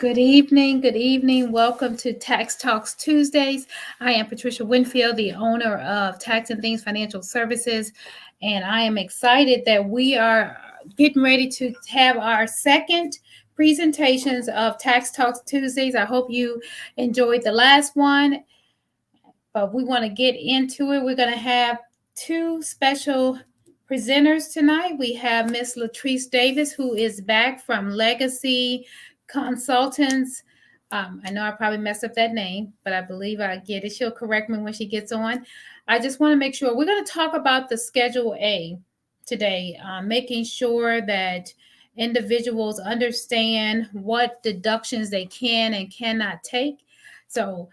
Good evening. Good evening. Welcome to Tax Talks Tuesdays. I am Patricia Winfield, the owner of Tax and Things Financial Services, and I am excited that we are getting ready to have our second presentations of Tax Talks Tuesdays. I hope you enjoyed the last one, but we want to get into it. We're going to have two special presenters tonight. We have Miss Latrice Davis, who is back from Legacy Consultants. I know I probably messed up that name, but I believe I get it. She'll correct me when she gets on. I just want to make sure we're going to talk about the Schedule A today, making sure that individuals understand what deductions they can and cannot take. So,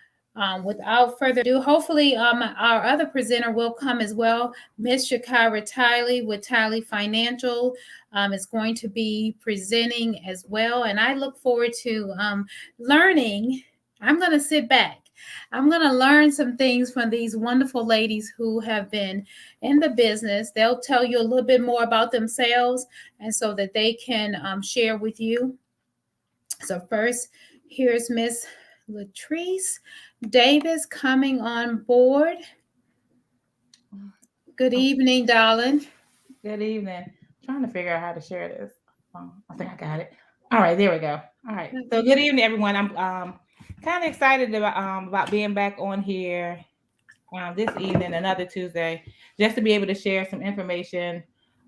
without further ado, hopefully our other presenter will come as well. Miss Shakira Tiley with Tiley Financial is going to be presenting as well. And I look forward to learning. I'm going to sit back. I'm going to learn some things from these wonderful ladies who have been in the business. They'll tell you a little bit more about themselves and so that they can share with you. So first, here's Miss Latrice Davis coming on board. Good evening, darling. Good evening. Trying to figure out how to share this. I think I got it. All right, there we go. All right. So good evening, everyone. I'm kind of excited about being back on here this evening, another Tuesday, just to be able to share some information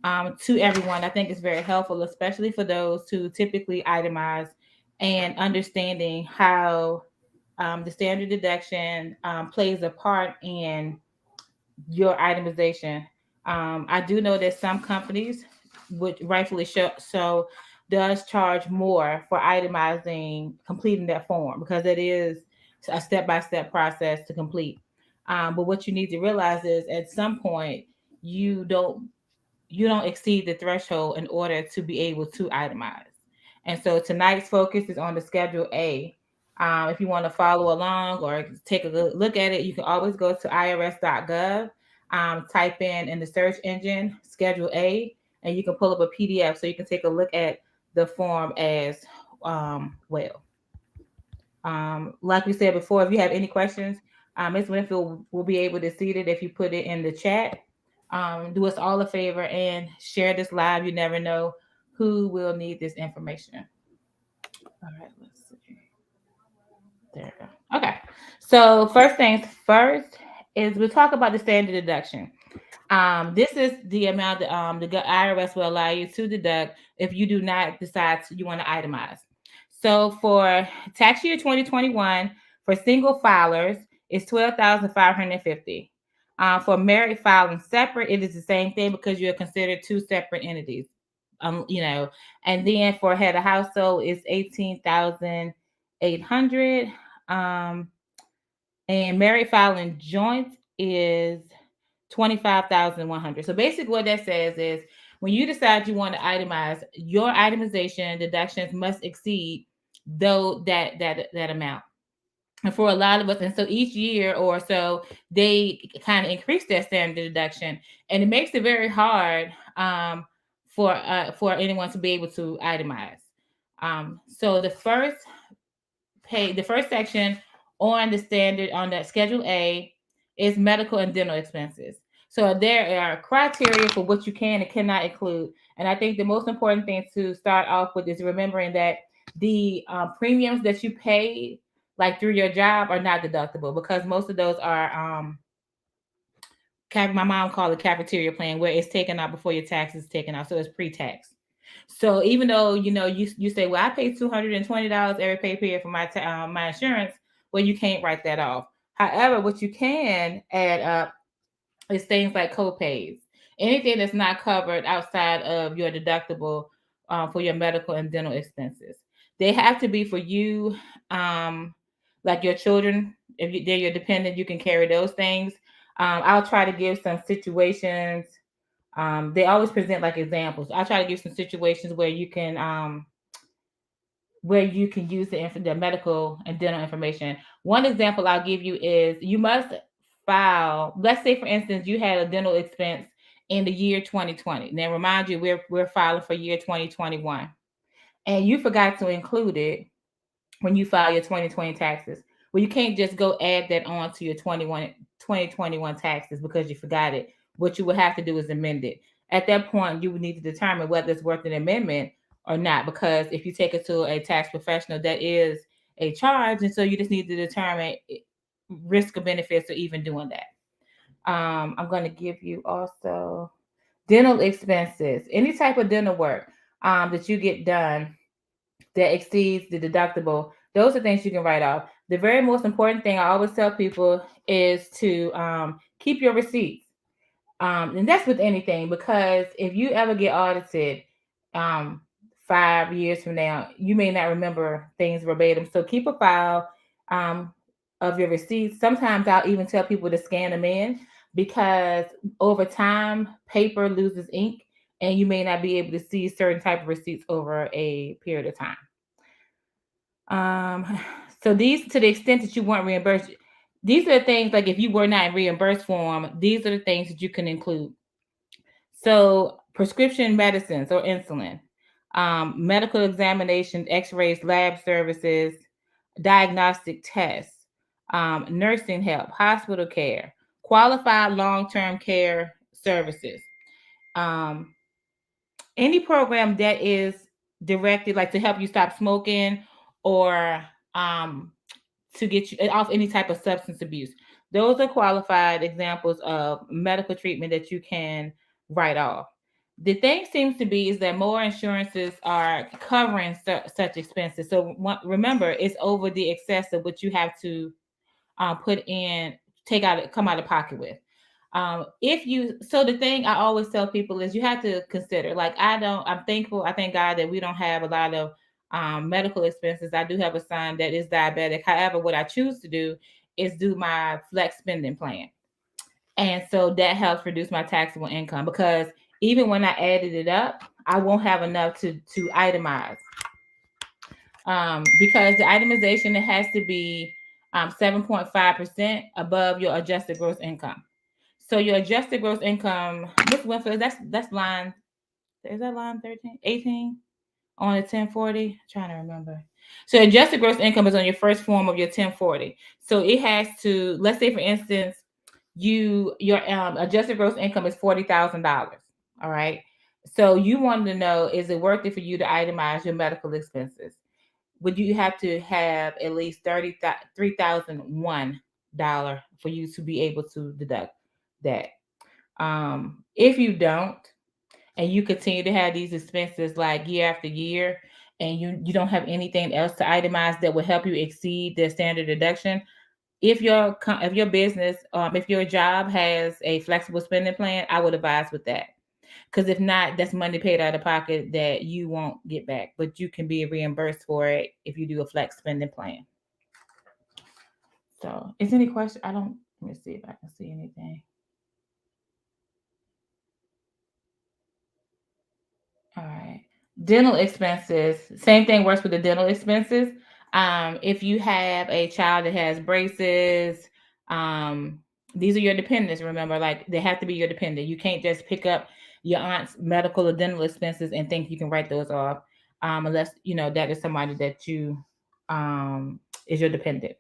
to everyone. I think it's very helpful, especially for those who typically itemize and understanding how the standard deduction plays a part in your itemization. I do know that some companies, which rightfully so, does charge more for itemizing, completing that form because it is a step-by-step process to complete. But what you need to realize is at some point you don't you don't exceed the threshold in order to be able to itemize. And so tonight's focus is on the Schedule A. If you want to follow along or take a look at it, you can always go to irs.gov, type in the search engine Schedule A, and you can pull up a PDF so you can take a look at the form as well. Like we said before, if you have any questions, Ms. Winfield will be able to see it if you put it in the chat. Do us all a favor and share this live. You never know who will need this information. All right, let's see. There we go. Okay. So first things first is we'll talk about the standard deduction. This is the amount that the IRS will allow you to deduct if you do not decide you want to itemize. So for tax year 2021, for single filers, it's 12,550. For married filing separate, it is the same thing because you're considered two separate entities. And then for head of household, it's 18,800. And married filing joint is 25,100. So basically what that says is when you decide you want to itemize, your itemization deductions must exceed though that amount. And for a lot of us, and so each year or so, they kind of increase their standard deduction, and it makes it very hard for anyone to be able to itemize. So the first section on the standard on that Schedule A is medical and dental expenses. So there are criteria for what you can and cannot include. And I think the most important thing to start off with is remembering that the premiums that you pay, like through your job, are not deductible because most of those are my mom called it cafeteria plan, where it's taken out before your taxes taken out, so it's pre-tax. So even though you say, well, I pay $220 every pay period for my insurance, well, you can't write that off. However, what you can add up is things like co-pays, anything that's not covered outside of your deductible for your medical and dental expenses. They have to be for you, like your children. If they're your dependent, you can carry those things. I'll try to give some situations. They always present like examples. I try to give some situations where you can use the medical and dental information. One example I'll give you is you must file. Let's say, for instance, you had a dental expense in the year 2020. Now, remind you, we're filing for year 2021, and you forgot to include it when you file your 2020 taxes. Well, you can't just go add that on to your 2021 taxes because you forgot it. What you would have to do is amend it. At that point, you would need to determine whether it's worth an amendment or not, because if you take it to a tax professional, that is a charge. And so you just need to determine risk or benefits of even doing that. I'm going to give you also dental expenses, any type of dental work that you get done that exceeds the deductible. Those are things you can write off. The very most important thing I always tell people is to keep your receipts. And that's with anything, because if you ever get audited 5 years from now, you may not remember things verbatim. So keep a file of your receipts. Sometimes I'll even tell people to scan them in, because over time, paper loses ink and you may not be able to see certain type of receipts over a period of time. So these, to the extent that you weren't reimbursed, these are the things, like if you were not reimbursed for them, these are the things that you can include. So prescription medicines or insulin, medical examinations, x-rays, lab services, diagnostic tests, nursing help, hospital care, qualified long-term care services, um, any program that is directed like to help you stop smoking, or to get you off any type of substance abuse. Those are qualified examples of medical treatment that you can write off. The thing seems to be is that more insurances are covering such expenses. So remember, it's over the excess of what you have to put in, come out of pocket with. So the thing I always tell people is you have to consider, like, I'm thankful, I thank God that we don't have a lot of medical expenses. I do have a son that is diabetic. However, what I choose to do is do my flex spending plan. And so that helps reduce my taxable income, because even when I added it up, I won't have enough to itemize. Because the itemization, it has to be 7.5% above your adjusted gross income. So your adjusted gross income, Ms. Winfield, that's line, is that line 13, 18 on the 1040? I'm trying to remember. So adjusted gross income is on your first form of your 1040. So it has to, let's say for instance, your adjusted gross income is $40,000. All right. So you wanted to know, is it worth it for you to itemize your medical expenses? Would you have to have at least $3,001 for you to be able to deduct that? If you don't, and you continue to have these expenses like year after year, and you don't have anything else to itemize that will help you exceed the standard deduction, if your business, if your job has a flexible spending plan, I would advise with that. Because if not, that's money paid out of pocket that you won't get back, but you can be reimbursed for it if you do a flex spending plan. So, is any question? Let me see if I can see anything. All right. Dental expenses, same thing works with the dental expenses. If you have a child that has braces, these are your dependents. Remember, like, they have to be your dependent. You can't just pick up your aunt's medical or dental expenses and think you can write those off, unless that is somebody that you is your dependent.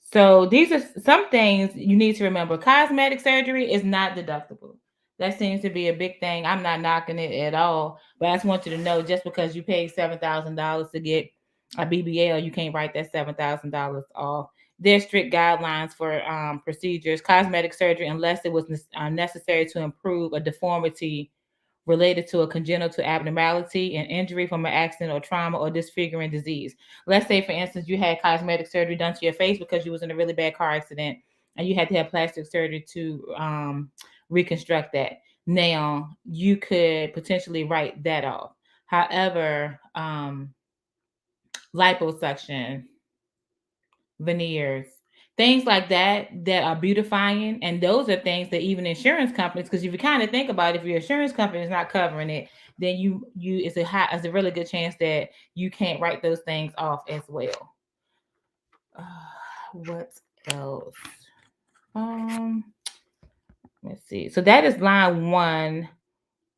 So these are some things you need to remember. Cosmetic surgery is not deductible. That seems to be a big thing. I'm not knocking it at all, but I just want you to know, just because you paid $7,000 to get a BBL, you can't write that $7,000 off. There's strict guidelines for procedures, cosmetic surgery, unless it was necessary to improve a deformity related to a congenital abnormality, an injury from an accident or trauma, or disfiguring disease. Let's say, for instance, you had cosmetic surgery done to your face because you was in a really bad car accident and you had to have plastic surgery to reconstruct that. Now, you could potentially write that off. However, liposuction, veneers, things like that are beautifying, and those are things that even insurance companies, because if you kind of think about it, if your insurance company is not covering it, then it's a really good chance that you can't write those things off as well. What else? Let's see. So that is line 1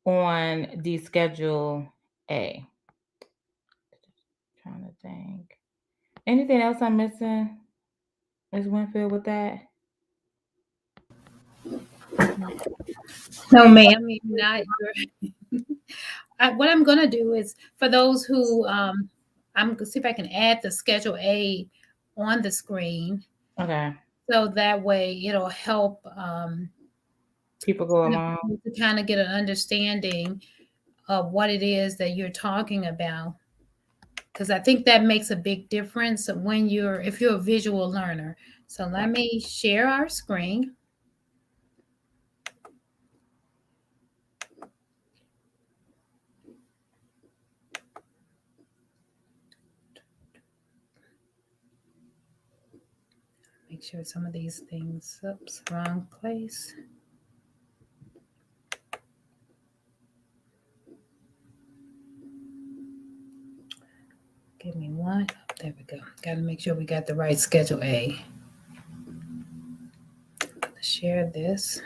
on the Schedule A. Trying to think. Anything else I'm missing, Ms. Winfield, with that? No, ma'am, you're not. What I'm going to do is for those who, I'm going to see if I can add the Schedule A on the screen. Okay. So that way it'll help people go along to kind of get an understanding of what it is that you're talking about. Because I think that makes a big difference when if you're a visual learner. So let me share our screen. Make sure some of these things, oops, wrong place. Give me one. There we go. Got to make sure we got the right Schedule A. Share this.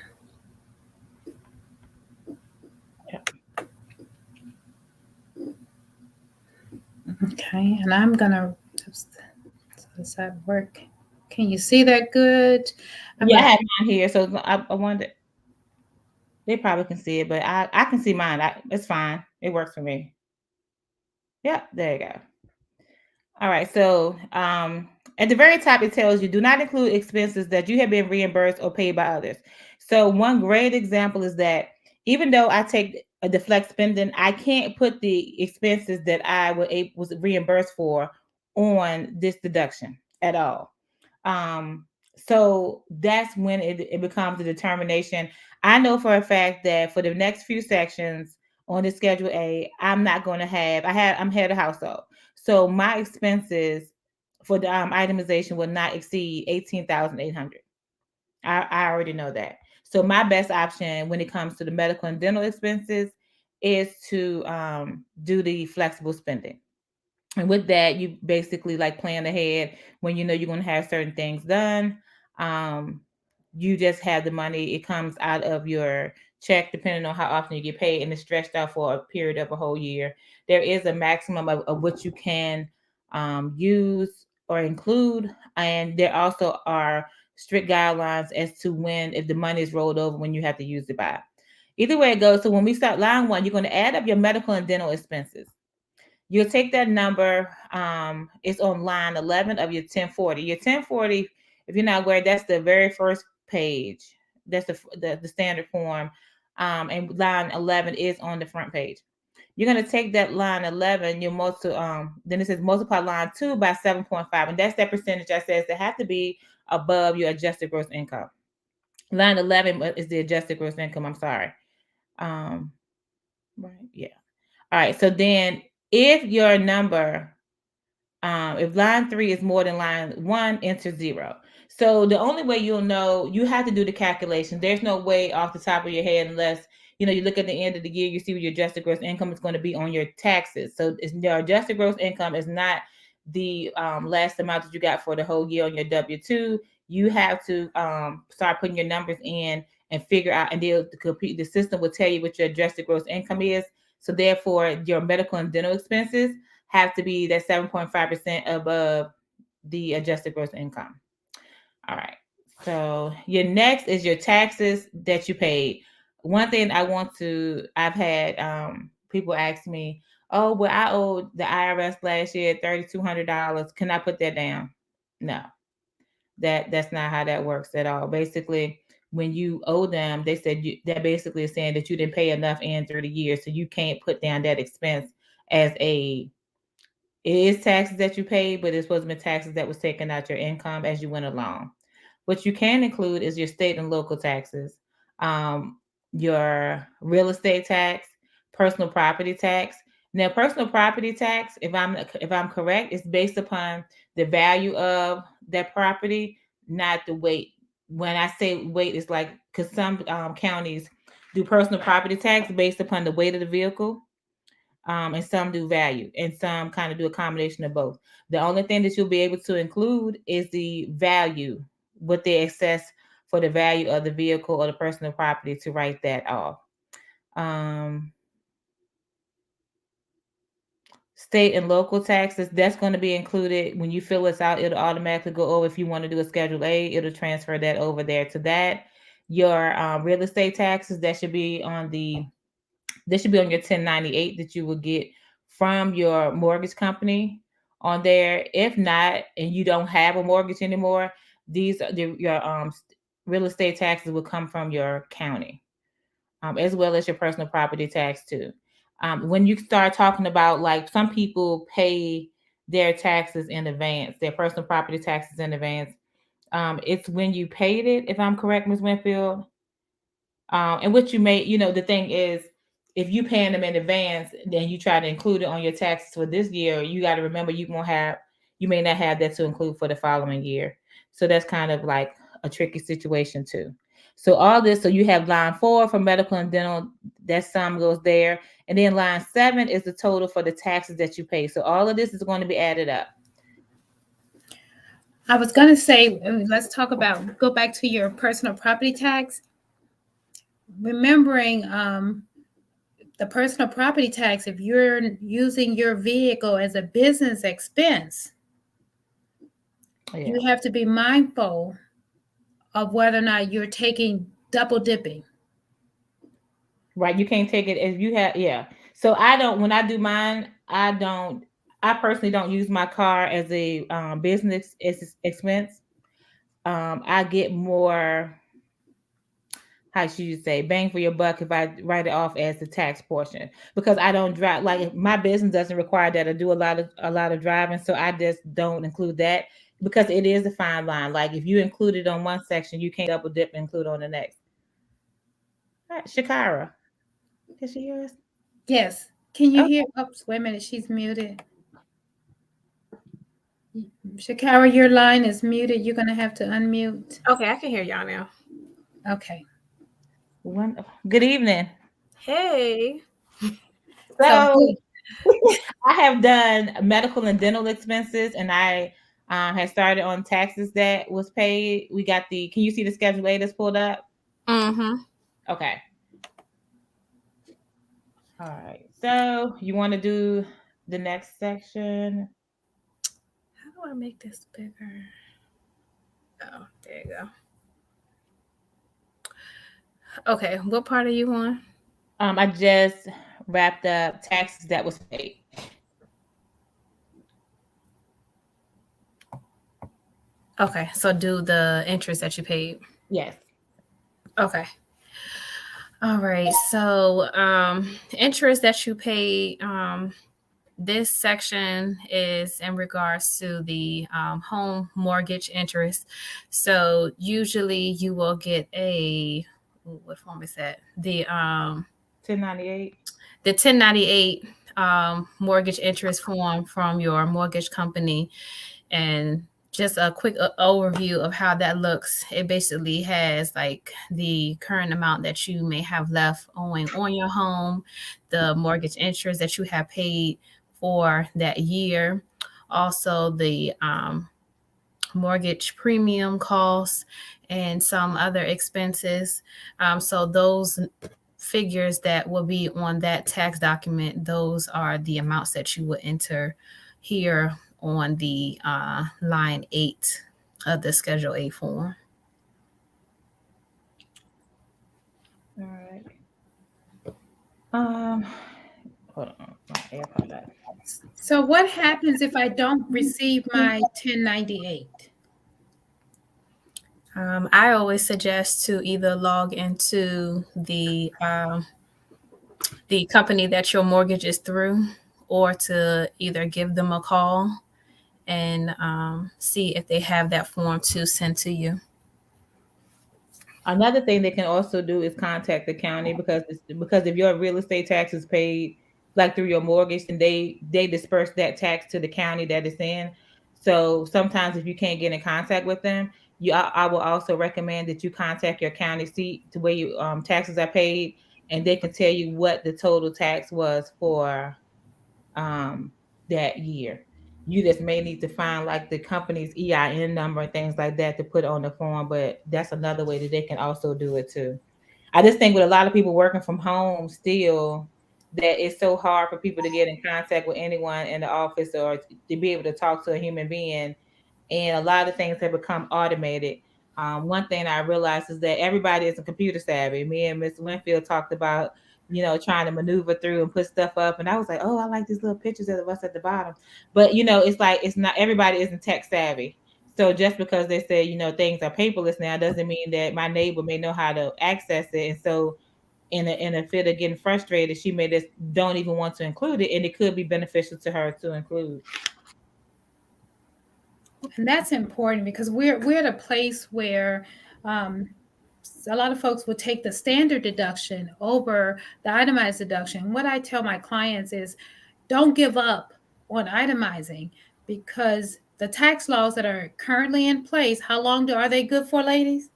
Okay, and I'm gonna. Does that work? Can you see that good? I have mine here, so I wonder. They probably can see it, but I can see mine. It's fine. It works for me. Yep, there you go. All right, so at the very top, it tells you do not include expenses that you have been reimbursed or paid by others. So one great example is that even though I take a deflect spending, I can't put the expenses that I was reimbursed for on this deduction at all. So that's when it becomes a determination. I know for a fact that for the next few sections on the Schedule A, I'm not going to have, I'm head of household. So my expenses for the itemization will not exceed $18,800. I already know that. So my best option when it comes to the medical and dental expenses is to do the flexible spending. And with that, you basically like plan ahead when you know you're going to have certain things done. You just have the money. It comes out of your check, depending on how often you get paid, and it's stretched out for a period of a whole year. There is a maximum of what you can use or include. And there also are strict guidelines as to when, if the money is rolled over, when you have to use it by. Either way it goes. So when we start line one, you're going to add up your medical and dental expenses. You'll take that number. It's on line 11 of your 1040. Your 1040, if you're not aware, that's the very first page. That's the standard form. And line 11 is on the front page. You're going to take that line 11, then it says multiply line 2 by 7.5. And that's that percentage that says they have to be above your adjusted gross income. Line 11 is the adjusted gross income. I'm sorry. Right. Yeah. All right. So then if your number, if line 3 is more than line 1, enter 0. So the only way you'll know, you have to do the calculation. There's no way off the top of your head unless, you look at the end of the year, you see what your adjusted gross income is going to be on your taxes. So your adjusted gross income is not the last amount that you got for the whole year on your W-2. You have to start putting your numbers in and figure out, and the system will tell you what your adjusted gross income is. So therefore, your medical and dental expenses have to be that 7.5% above the adjusted gross income. All right. So your next is your taxes that you paid. One thing I've had people ask me, oh, well, I owed the IRS last year $3,200. Can I put that down? No, that's not how that works at all. Basically, when you owe them, they said that basically is saying that you didn't pay enough in through the year, so you can't put down that expense as it is taxes that you paid, but it's supposed to be taxes that was taken out your income as you went along. What you can include is your state and local taxes, your real estate tax, personal property tax. Now, personal property tax, if I'm correct, is based upon the value of that property, not the weight. When I say weight, it's like because some counties do personal property tax based upon the weight of the vehicle. And some do value, and some kind of do a combination of both. The only thing that you'll be able to include is the value, what they assess for the value of the vehicle or the personal property, to write that off. state and local taxes, that's going to be included when you fill this out. It'll automatically go over. If you want to do a Schedule A, it'll transfer that over there to that. Your real estate taxes, that should be on the this should be on your 1098 that you will get from your mortgage company on there. If not, and you don't have a mortgage anymore, these are your real estate taxes will come from your county, as well as your personal property tax too. When you start talking about, like, some people pay their taxes in advance, their personal property taxes in advance. It's when you paid it, if I'm correct, Ms. Winfield. And what you may, the thing is, if you paying them in advance, then you try to include it on your taxes for this year, you got to remember you may not have that to include for the following year. So that's kind of like a tricky situation too. So all this, so you have line 4 for medical and dental, that sum goes there. And then line 7 is the total for the taxes that you pay. So all of this is going to be added up. I was going to say, let's go back to your personal property tax. Remembering the personal property tax, if you're using your vehicle as a business expense, you have to be mindful of whether or not you're taking double dipping. Right. You can't take it if you have, So when I do mine, I personally don't use my car as a business expense. I get more, how should you say, bang for your buck if I write it off as the tax portion, because I don't drive. Like, my business doesn't require that I do a lot of driving, so I just don't include that, because it is a fine line. Like, if you include it on one section, you can't double dip and include on the next. All right, Shakira, can she hear us? Yes. Can you hear? Oops, wait a minute. She's muted. Shakira, your line is muted. You're going to have to unmute. Okay, I can hear y'all now. Okay. Good evening. Hey. So I have done medical and dental expenses, and I had started on taxes that was paid. We got can you see the Schedule A that's pulled up? Mm-hmm. Okay. All right. So you want to do the next section? How do I make this bigger? Oh, there you go. Okay, what part are you on? I just wrapped up taxes that was paid. Okay, so do the interest that you paid. Yes. Okay. All right. So interest that you paid, this section is in regards to the home mortgage interest. So usually you will get what form is that? The 1098. The 1098 mortgage interest form from your mortgage company. And just a quick overview of how that looks. It basically has like the current amount that you may have left owing on your home, the mortgage interest that you have paid for that year, also the mortgage premium costs, and some other expenses. So those figures that will be on that tax document, those are the amounts that you would enter here on the line 8 of the Schedule A form. All right. Hold on. My AirPod died. So what happens if I don't receive my 1098? I always suggest to either log into the company that your mortgage is through, or to either give them a call and see if they have that form to send to you. Another thing they can also do is contact the county, because if your real estate tax is paid like through your mortgage, and they disperse that tax to the county that it's in. So sometimes if you can't get in contact with them, I will also recommend that you contact your county seat to where your taxes are paid, and they can tell you what the total tax was for that year. You just may need to find like the company's EIN number and things like that to put on the form, but that's another way that they can also do it too. I just think with a lot of people working from home still, that it's so hard for people to get in contact with anyone in the office or to be able to talk to a human being. And a lot of things have become automated. One thing I realized is that everybody isn't computer savvy. Me and Ms. Winfield talked about, trying to maneuver through and put stuff up. And I was like, oh, I like these little pictures of us at the bottom. But, it's like, it's not, everybody isn't tech savvy. So just because they say, things are paperless now doesn't mean that my neighbor may know how to access it. And so in a fit of getting frustrated, she may just don't even want to include it. And it could be beneficial to her to include. And that's important because we're at a place where a lot of folks would take the standard deduction over the itemized deduction. What I tell my clients is don't give up on itemizing, because the tax laws that are currently in place, how long are they good for, ladies?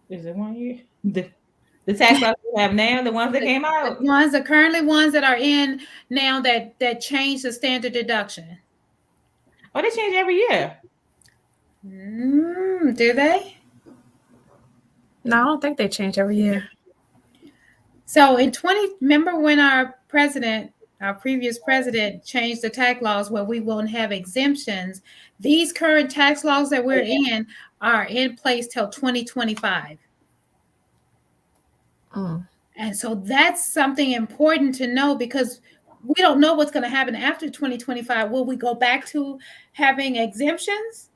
Is it 1 year? The tax laws we have now, the ones that came out? The ones that are in now that change the standard deduction. Oh, they change every year. Do they? No, I don't think they change every year. So remember when our previous president changed the tax laws where we won't have exemptions? These current tax laws that we're in are in place till 2025. And so that's something important to know, because we don't know what's going to happen after 2025. Will we go back to having exemptions?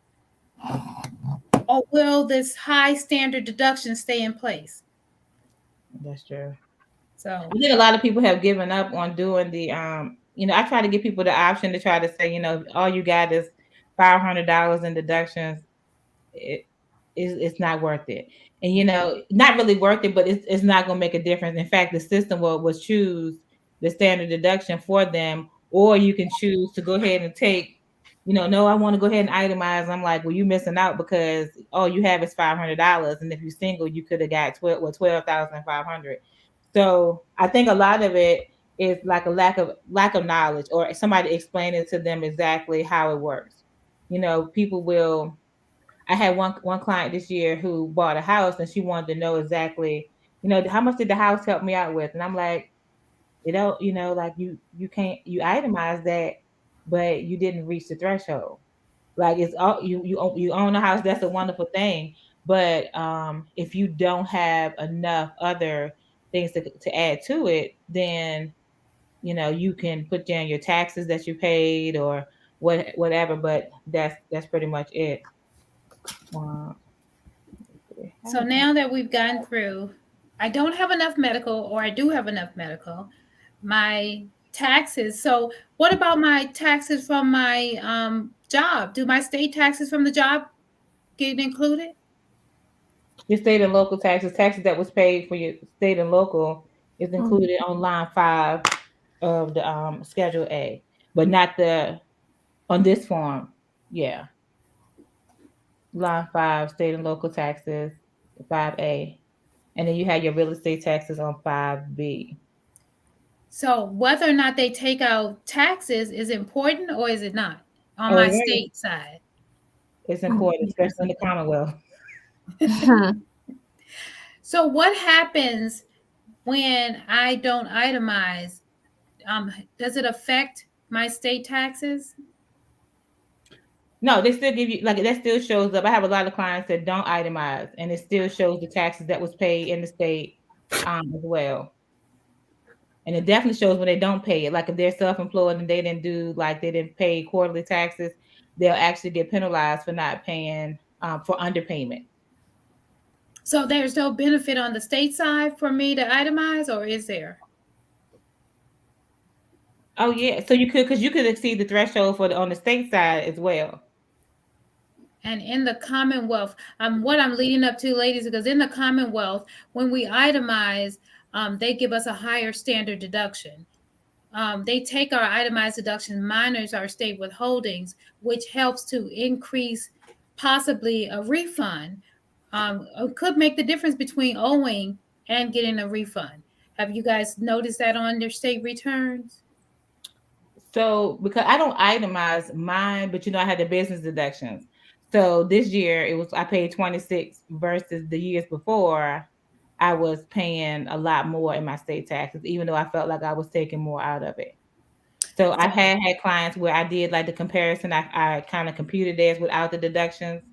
Or will this high standard deduction stay in place? That's true. So I think a lot of people have given up on doing the, I try to give people the option to try to say, all you got is $500 in deductions. It's not worth it. And, not really worth it, but it's not going to make a difference. In fact, the system will choose the standard deduction for them, or you can choose to go ahead and take, no, I want to go ahead and itemize. I'm like, well, you're missing out because all you have is $500. And if you're single, you could have got $12,500. So I think a lot of it is like a lack of knowledge, or somebody explaining to them exactly how it works. People will. I had one client this year who bought a house, and she wanted to know exactly, how much did the house help me out with? And I'm like, like you itemize that, but you didn't reach the threshold. Like, it's all you own a house. That's a wonderful thing. But if you don't have enough other things to add to it, then you can put down your taxes that you paid or whatever. But that's pretty much it. So now that we've gone through, I don't have enough medical, or I do have enough medical, my taxes. So what about my taxes from my job? Do my state taxes from the job get included? Your state and local taxes that was paid for your state and local is included on line 5 of the Schedule A, but not on this form. Yeah. Line 5, state and local taxes, 5A. And then you have your real estate taxes on 5B. So whether or not they take out taxes is important, or is it not on my state side? It's important, especially in the Commonwealth. So what happens when I don't itemize? Does it affect my state taxes? No, they still give you, like, that still shows up. I have a lot of clients that don't itemize, and it still shows the taxes that was paid in the state as well. And it definitely shows when they don't pay it. Like, if they're self-employed and they didn't pay quarterly taxes, they'll actually get penalized for not paying for underpayment. So there's no benefit on the state side for me to itemize, or is there? Oh yeah, so you could exceed the threshold on the state side as well. And in the Commonwealth, what I'm leading up to, ladies, because in the Commonwealth, when we itemize, they give us a higher standard deduction. They take our itemized deduction minus our state withholdings, which helps to increase possibly a refund. Could make the difference between owing and getting a refund. Have you guys noticed that on your state returns? So, because I don't itemize mine, but I had the business deductions. So this year I paid 26 versus the years before I was paying a lot more in my state taxes, even though I felt like I was taking more out of it. So I had clients where I did like the comparison. I kind of computed theirs without the deductions.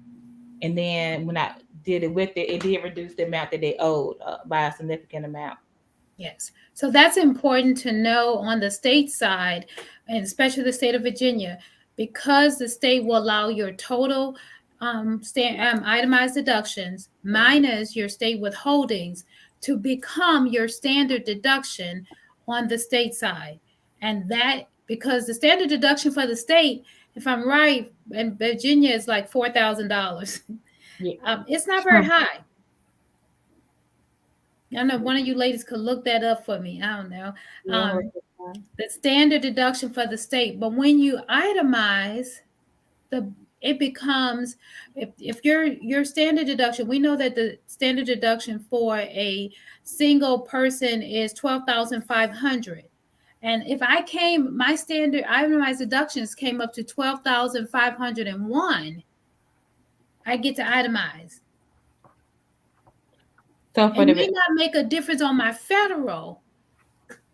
And then when I did it with it, it did reduce the amount that they owed by a significant amount. Yes. So that's important to know on the state side, and especially the state of Virginia, because the state will allow your total itemized deductions minus your state withholdings to become your standard deduction on the state side. And that because the standard deduction for the state, if I'm right, in Virginia is like $4,000. Yeah. It's not very high. I don't know if one of you ladies could look that up for me. I don't know. The standard deduction for the state. But when you itemize, it becomes if your standard deduction, we know that the standard deduction for a single person is $12,500. And if my standard itemized deductions came up to $12,501, I get to itemize. So it may not make a difference on my federal,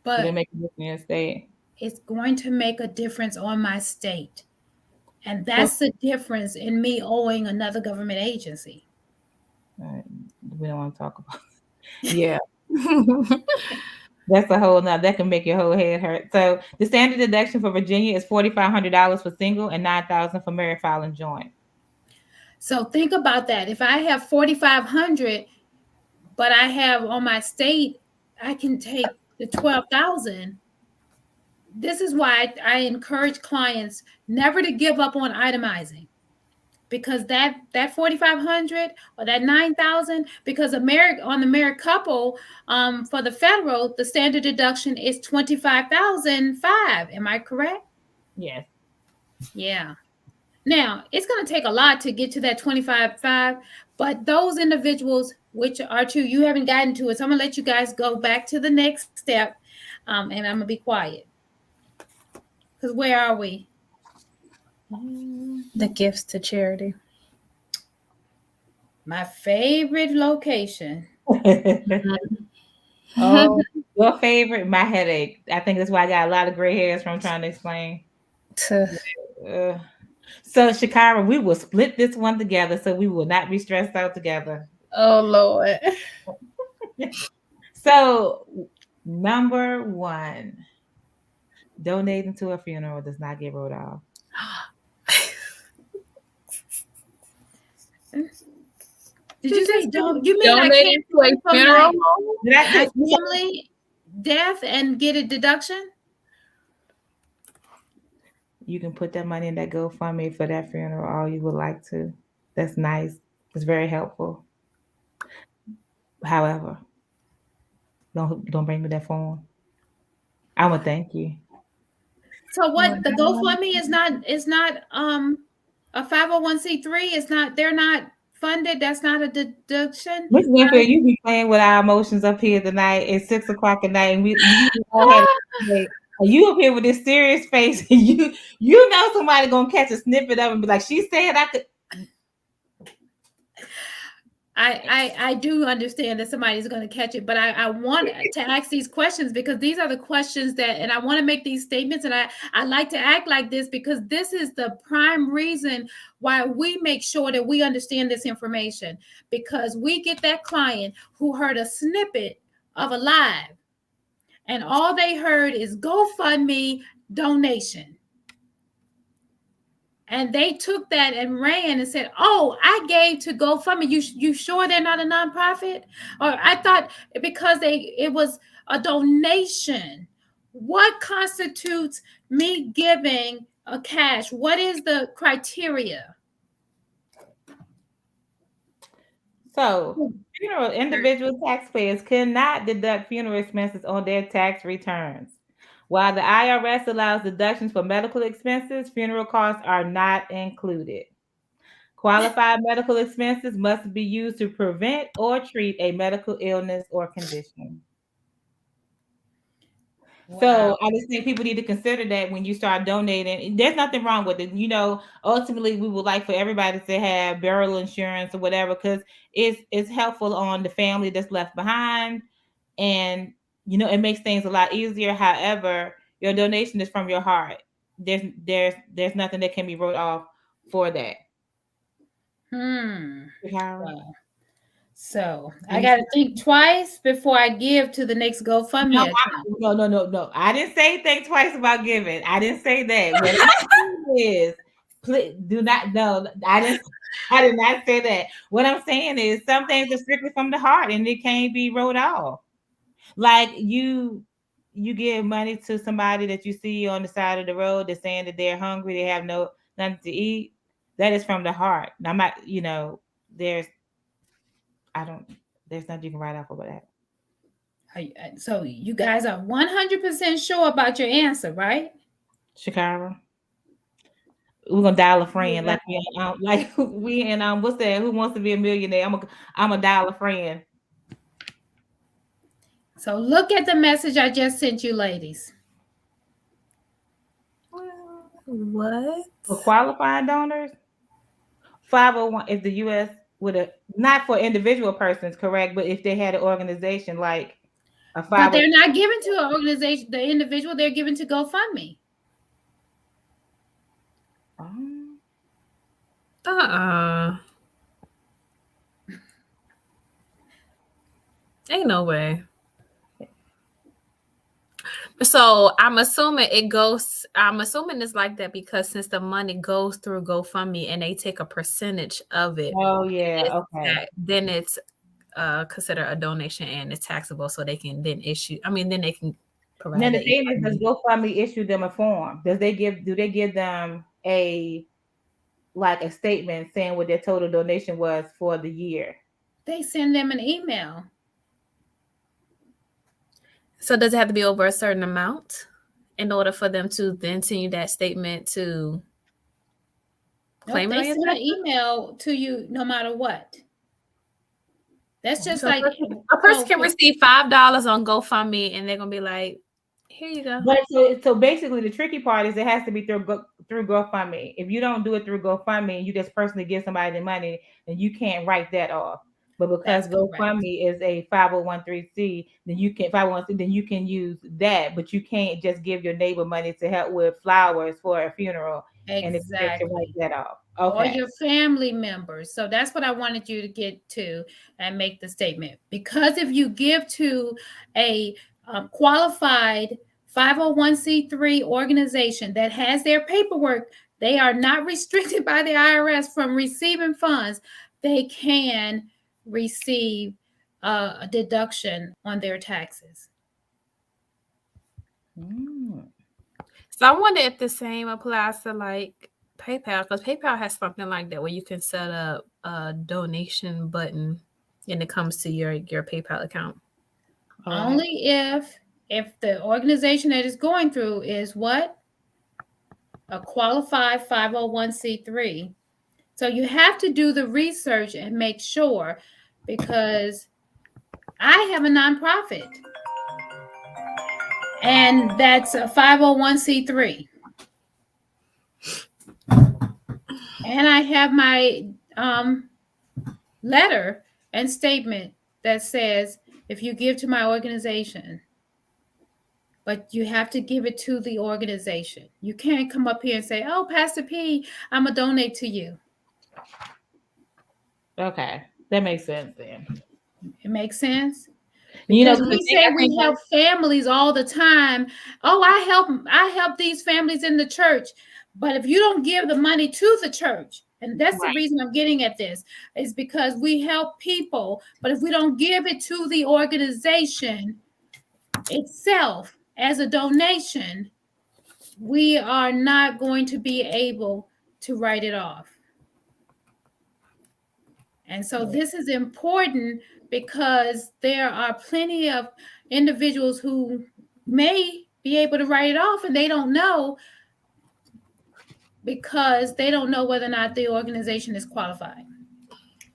but make a difference in your state. It's going to make a difference on my state. And that's the difference in me owing another government agency. We don't want to talk about it. Yeah. That's a whole nother, that can make your whole head hurt. So the standard deduction for Virginia is $4,500 for single and $9,000 for married filing joint. So think about that. If I have $4,500, but I have on my state, I can take the $12,000. This is why I encourage clients never to give up on itemizing, because that $4,500 or that $9,000, because on the married couple, for the federal, the standard deduction is $25,500. Am I correct? Yes. Yeah. Now it's going to take a lot to get to that $25,500, but those individuals, which are two, you haven't gotten to it, so I'm gonna let you guys go back to the next step, and I'm gonna be quiet. Because where are we? The gifts to charity. My favorite location. Oh, your favorite? My headache. I think that's why I got a lot of gray hairs from trying to explain. So, Shakira, we will split this one together so we will not be stressed out together. Oh, Lord. So, number one, donating to a funeral does not get wrote off. Did you say don't? You mean donating to a funeral? Did I say family death and get a deduction? You can put that money in that GoFundMe for that funeral all you would like to. That's nice. It's very helpful. However, don't bring me that form. I would thank you. So what? The GoFundMe is not a 501c3. It's not. They're not funded. That's not a deduction. Ms. Winfield, you be playing with our emotions up here tonight at 6:00 at night, and you up here with this serious face, and you know somebody gonna catch a snippet of it and be like, she said I could. I do understand that somebody's going to catch it, but I want to ask these questions because these are the questions and I want to make these statements, and I like to act like this because this is the prime reason why we make sure that we understand this information, because we get that client who heard a snippet of a live and all they heard is GoFundMe donation. And they took that and ran and said, oh, I gave to GoFundMe. You sure they're not a nonprofit? Or I thought because it was a donation. What constitutes me giving a cash? What is the criteria? So, individual taxpayers cannot deduct funeral expenses on their tax returns. While the IRS allows deductions for medical expenses, funeral costs are not included. Qualified medical expenses must be used to prevent or treat a medical illness or condition. So I just think people need to consider that when you start donating. There's nothing wrong with it. Ultimately we would like for everybody to have burial insurance or whatever, because it's helpful on the family that's left behind, and it makes things a lot easier. However, your donation is from your heart. There's nothing that can be wrote off for that. Wow. So I got to think twice before I give to the next GoFundMe account. No. I didn't say think twice about giving. I didn't say that. What I'm saying is, please do not. No, I did not say that. What I'm saying is, some things are strictly from the heart, and it can't be wrote off. Like you give money to somebody that you see on the side of the road that's saying that they're hungry, they have nothing to eat. That is from the heart. Now, I'm not. There's nothing you can write off about that. So you guys are 100% sure about your answer, right? Shakira, we're gonna dial a friend like we and what's that? Who Wants to Be a Millionaire? I'm a dial a friend. So look at the message I just sent you, ladies. What? For qualified donors, 501 is the U.S. not for individual persons, correct? But if they had an organization like a 501, but they're not given to an organization, the individual. They're given to GoFundMe. Ain't no way. So I'm assuming it's like that because since the money goes through GoFundMe and they take a percentage of it. Oh yeah, okay. Then it's considered a donation and it's taxable, so they can then then they can provide. Now the thing is, does GoFundMe issue them a form? Do they give them a statement saying what their total donation was for the year? They send them an email. So does it have to be over a certain amount in order for them to then send you that statement to claim it? They send an email to you no matter what. That's just like a person can receive $5 on GoFundMe and they're gonna be like, here you go. But so basically the tricky part is it has to be through GoFundMe. If you don't do it through GoFundMe and you just personally give somebody the money, then you can't write that off. But because GoFundMe is a 501c, then you can use that, but you can't just give your neighbor money to help with flowers for a funeral and expect to write that off. Okay. Or your family members. So that's what I wanted you to get to and make the statement. Because if you give to a qualified 501c3 organization that has their paperwork, they are not restricted by the IRS from receiving funds. They can receive a deduction on their taxes. So I wonder if the same applies to like PayPal, because PayPal has something like that where you can set up a donation button when it comes to your PayPal account. Only if the organization that is going through is what? A qualified 501c3. So you have to do the research and make sure, because I have a nonprofit and that's a 501c3. And I have my letter and statement that says, if you give to my organization, but you have to give it to the organization. You can't come up here and say, oh, Pastor P, I'm going to donate to you. Okay. That makes sense then. It makes sense? Because we say we help families all the time. Oh, I help these families in the church. But if you don't give the money to the church, and that's the reason I'm getting at this, is because we help people. But if we don't give it to the organization itself as a donation, we are not going to be able to write it off. And so this is important because there are plenty of individuals who may be able to write it off and they don't know, because they don't know whether or not the organization is qualified.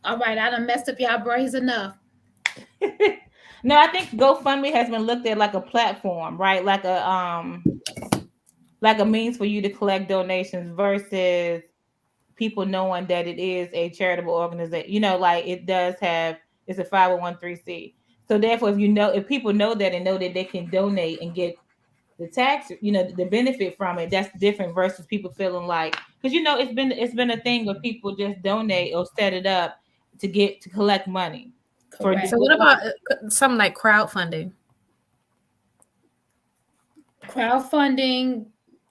All right, I done messed up y'all brains enough. No, I think GoFundMe has been looked at like a platform, right? Like a means for you to collect donations versus people knowing that it is a charitable organization. You know, like it does have, it's a 501c. So therefore, if people know that and know that they can donate and get the tax, the benefit from it, that's different versus people feeling like, because it's been a thing where people just donate or set it up to collect money. Correct. So what about something like crowdfunding? Crowdfunding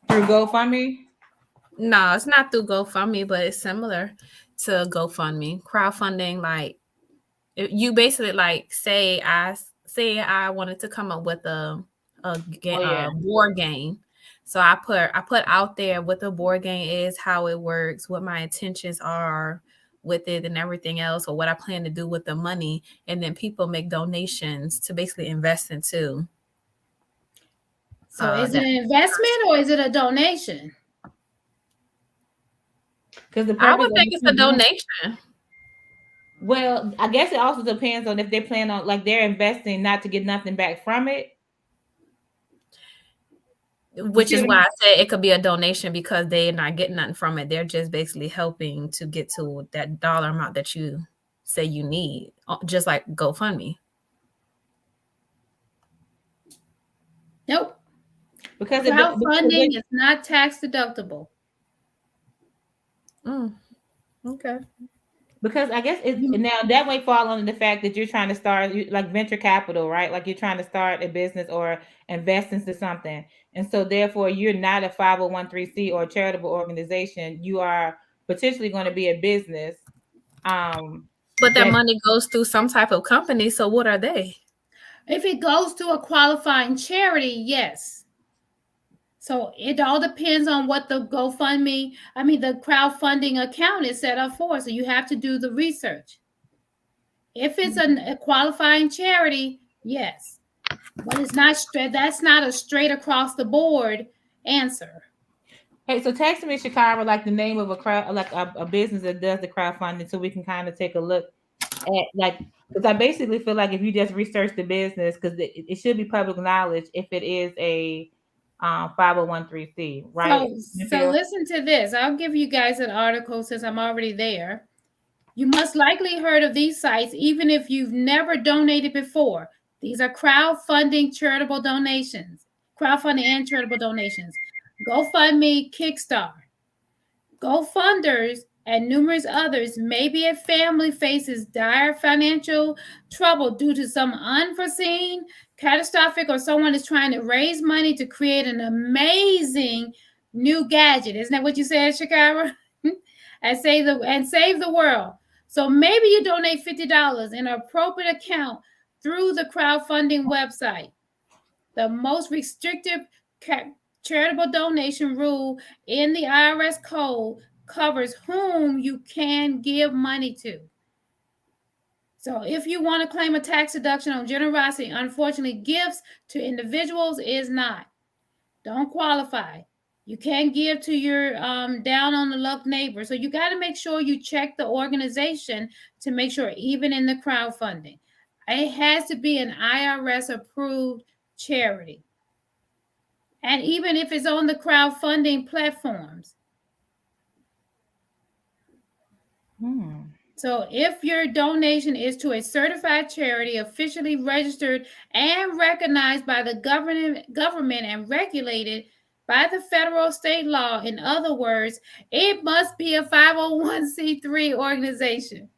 through GoFundMe? No, it's not through GoFundMe, but it's similar to GoFundMe. Crowdfunding, like you basically like say I wanted to come up with a board game. So I put out there what the board game is, how it works, what my intentions are with it and everything else, or what I plan to do with the money. And then people make donations to basically invest into. So is it an investment or is it a donation? Because I would think it's a donation. Well, I guess it also depends on if they plan on, like, they're investing not to get nothing back from it. Which is why I said it could be a donation, because they're not getting nothing from it. They're just basically helping to get to that dollar amount that you say you need, just like GoFundMe. Nope. Because crowdfunding is not tax deductible. Okay. Because I guess now that might fall under the fact that you're trying to start like venture capital, right? Like you're trying to start a business or invest into something. And so therefore you're not a 501c or a charitable organization. You are potentially going to be a business. But that money goes through some type of company. So what are they? If it goes to a qualifying charity, yes. So it all depends on what the the crowdfunding account is set up for. So you have to do the research. If it's a qualifying charity, yes. But it's not straight. That's not a straight across the board answer. Hey, so text me, Chicago, like the name of a business that does the crowdfunding, so we can kind of take a look at, like, because I basically feel like if you just research the business, because it should be public knowledge if it is a 501c, right? So listen to this. I'll give you guys an article since I'm already there. You must likely heard of these sites, even if you've never donated before. These are crowdfunding charitable donations, crowdfunding and charitable donations. GoFundMe, Kickstarter. GoFunders and numerous others. Maybe a family faces dire financial trouble due to some unforeseen, catastrophic, or someone is trying to raise money to create an amazing new gadget. Isn't that what you said, Shakira? and save the world. So maybe you donate $50 in an appropriate account through the crowdfunding website. The most restrictive charitable donation rule in the IRS code covers whom you can give money to. So if you want to claim a tax deduction on generosity, unfortunately, gifts to individuals is not. Don't qualify. You can't give to your down on the luck neighbor. So you got to make sure you check the organization to make sure, even in the crowdfunding, it has to be an IRS approved charity. And even if it's on the crowdfunding platforms. So if your donation is to a certified charity officially registered and recognized by the government and regulated by the federal state law, in other words, it must be a 501c3 organization.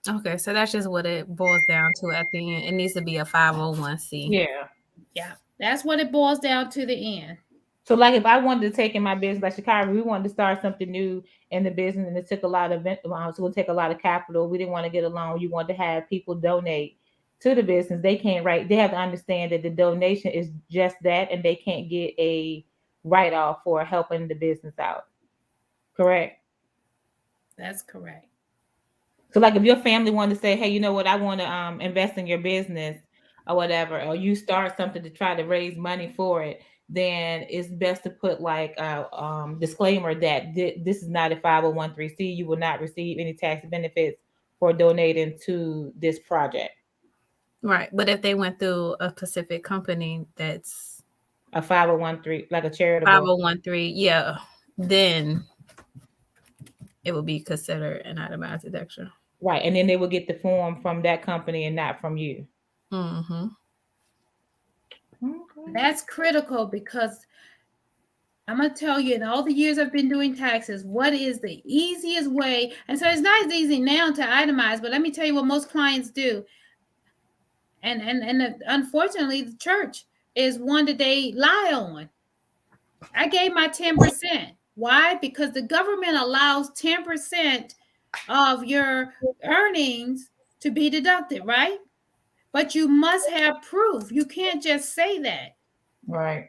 Okay, so that's just what it boils down to at the end. It needs to be a 501c. Yeah, that's what it boils down to the end. So, like, if I wanted to take in my business, like Chicago, we wanted to start something new in the business, and it took a lot of so it would take a lot of capital. We didn't want to get a loan. You want to have people donate to the business. They can't They have to understand that the donation is just that, and they can't get a write-off for helping the business out. Correct? That's correct. So, like, if your family wanted to say, "Hey, you know what? I want to invest in your business," or whatever, or you start something to try to raise money for it, then it's best to put like a disclaimer that this is not a 501c. You will not receive any tax benefits for donating to this project. Right. But if they went through a specific company that's A 501(c), like a charitable. 501(c), yeah, then it would be considered an itemized deduction. Right. And then they will get the form from that company and not from you. Mm-hmm. Okay. That's critical because I'm going to tell you, in all the years I've been doing taxes, what is the easiest way? And so it's not as easy now to itemize, but let me tell you what most clients do. And unfortunately, the church is one that they lie on. I gave my 10%. Why? Because the government allows 10% of your earnings to be deducted, right? But you must have proof. You can't just say that. Right.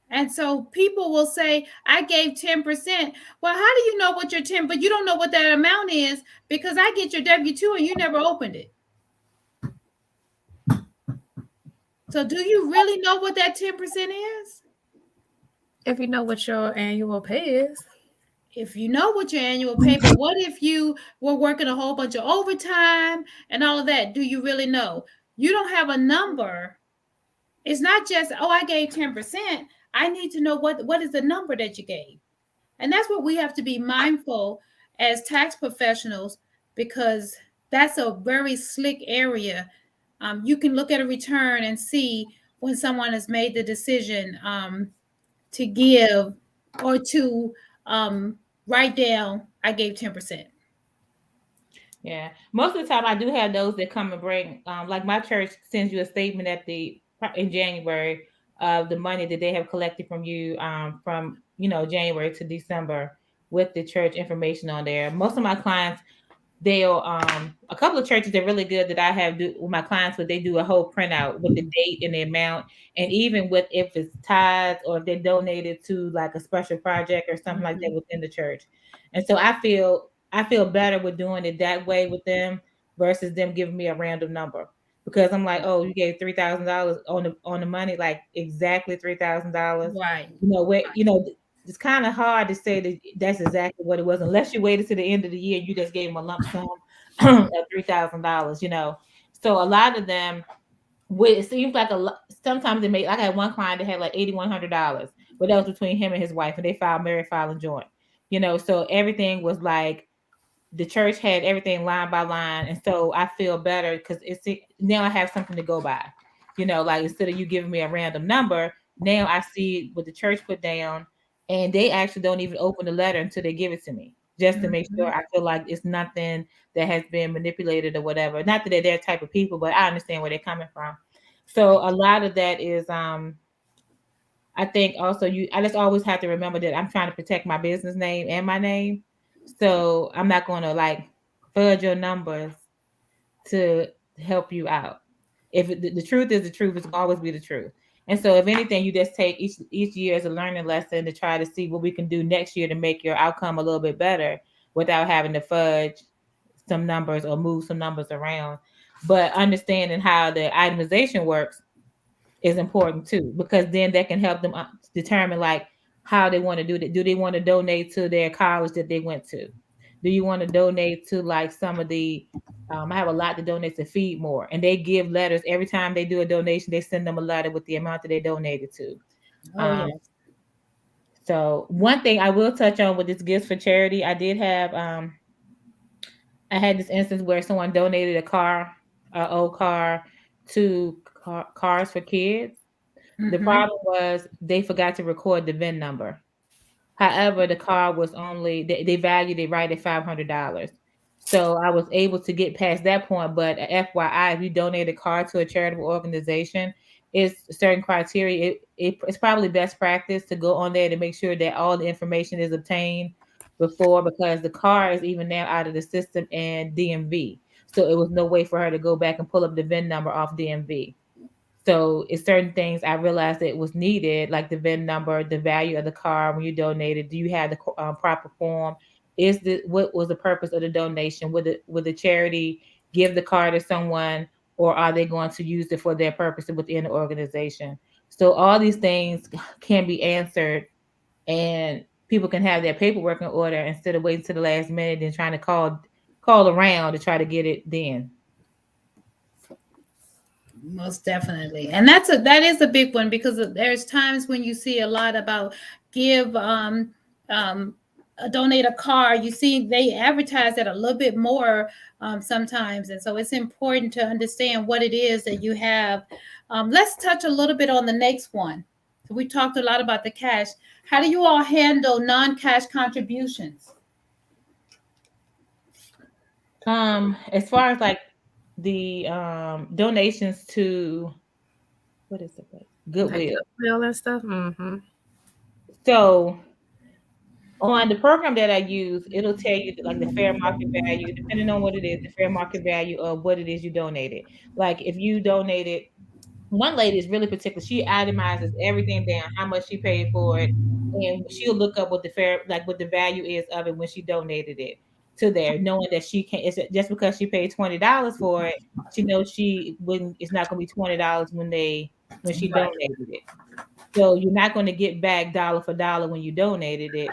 And so people will say, I gave 10%. Well, how do you know what your 10, but you don't know what that amount is because I get your W-2 and you never opened it. So do you really know what that 10% is? If you know what your annual pay is. If you know what your annual pay, but what if you were working a whole bunch of overtime and all of that? Do you really know? You don't have a number. It's not just, oh, I gave 10%. I need to know what is the number that you gave. And that's what we have to be mindful as tax professionals, because that's a very slick area. You can look at a return and see when someone has made the decision to give or to write down, I gave 10%. Yeah. Most of the time I do have those that come and bring, like my church sends you a statement in January of the money that they have collected from you from, January to December with the church information on there. Most of my clients, they'll a couple of churches that are really good that I have do with my clients, but they do a whole printout with the date and the amount, and even with if it's tithes or if they donated to like a special project or something like that within the church. And so I feel better with doing it that way with them versus them giving me a random number, because I'm like, oh, you gave $3,000 on the money, like exactly $3,000. Right. It's kind of hard to say that that's exactly what it was unless you waited to the end of the year and you just gave them a lump sum of $3,000. So a lot of them, it seems like sometimes they make. I had one client that had like $8,100, but that was between him and his wife, and they filed married filing joint. So everything was like the church had everything line by line, and so I feel better because now I have something to go by. Like instead of you giving me a random number, now I see what the church put down, and they actually don't even open the letter until they give it to me, just to make sure I feel like it's nothing that has been manipulated or whatever. Not that they're their type of people, but I understand where they're coming from. So a lot of that is, I think also I just always have to remember that I'm trying to protect my business name and my name. So I'm not going to like fudge your numbers to help you out. If the truth is the truth, it's gonna always be the truth. And so if anything, you just take each year as a learning lesson to try to see what we can do next year to make your outcome a little bit better without having to fudge some numbers or move some numbers around. But understanding how the itemization works is important too, because then that can help them determine like how they want to do it. Do they want to donate to their college that they went to? Do you want to donate to like some of the I have a lot to donate to Feed More, and they give letters every time they do a donation. They send them a letter with the amount that they donated to. Yes. So one thing I will touch on with this gifts for charity, I did have I had this instance where someone donated an old car to Cars for Kids. The problem was they forgot to record the VIN number. However, the car was only they valued it right at $500. So I was able to get past that point. But FYI, if you donate a car to a charitable organization, it's certain criteria. It's probably best practice to go on there to make sure that all the information is obtained before, because the car is even now out of the system and DMV. So it was no way for her to go back and pull up the VIN number off DMV. So it's certain things I realized that was needed, like the VIN number, the value of the car when you donated. Do you have the proper form? What was the purpose of the donation? Would the charity give the car to someone, or are they going to use it for their purpose within the organization? So all these things can be answered, and people can have their paperwork in order instead of waiting to the last minute and trying to call around to try to get it then. Most definitely. And that is a big one, because there's times when you see a lot about give donate a car. You see they advertise that a little bit more sometimes, and so it's important to understand what it is that you have. Let's touch a little bit on the next one. So we talked a lot about the cash. How do you all handle non-cash contributions? As far as like the donations to, what is it? Goodwill. Like Goodwill and stuff. Mm-hmm. So on the program that I use, it'll tell you like the fair market value, depending on what it is, the fair market value of what it is you donated. Like if you donated, one lady is really particular. She itemizes everything down, how much she paid for it, and she'll look up what the fair, like what the value is of it when she donated it to there, knowing that she can't. It's just because she paid $20 for it, she knows she wouldn't. It's not going to be $20 when she donated it. So you're not going to get back dollar for dollar when you donated it,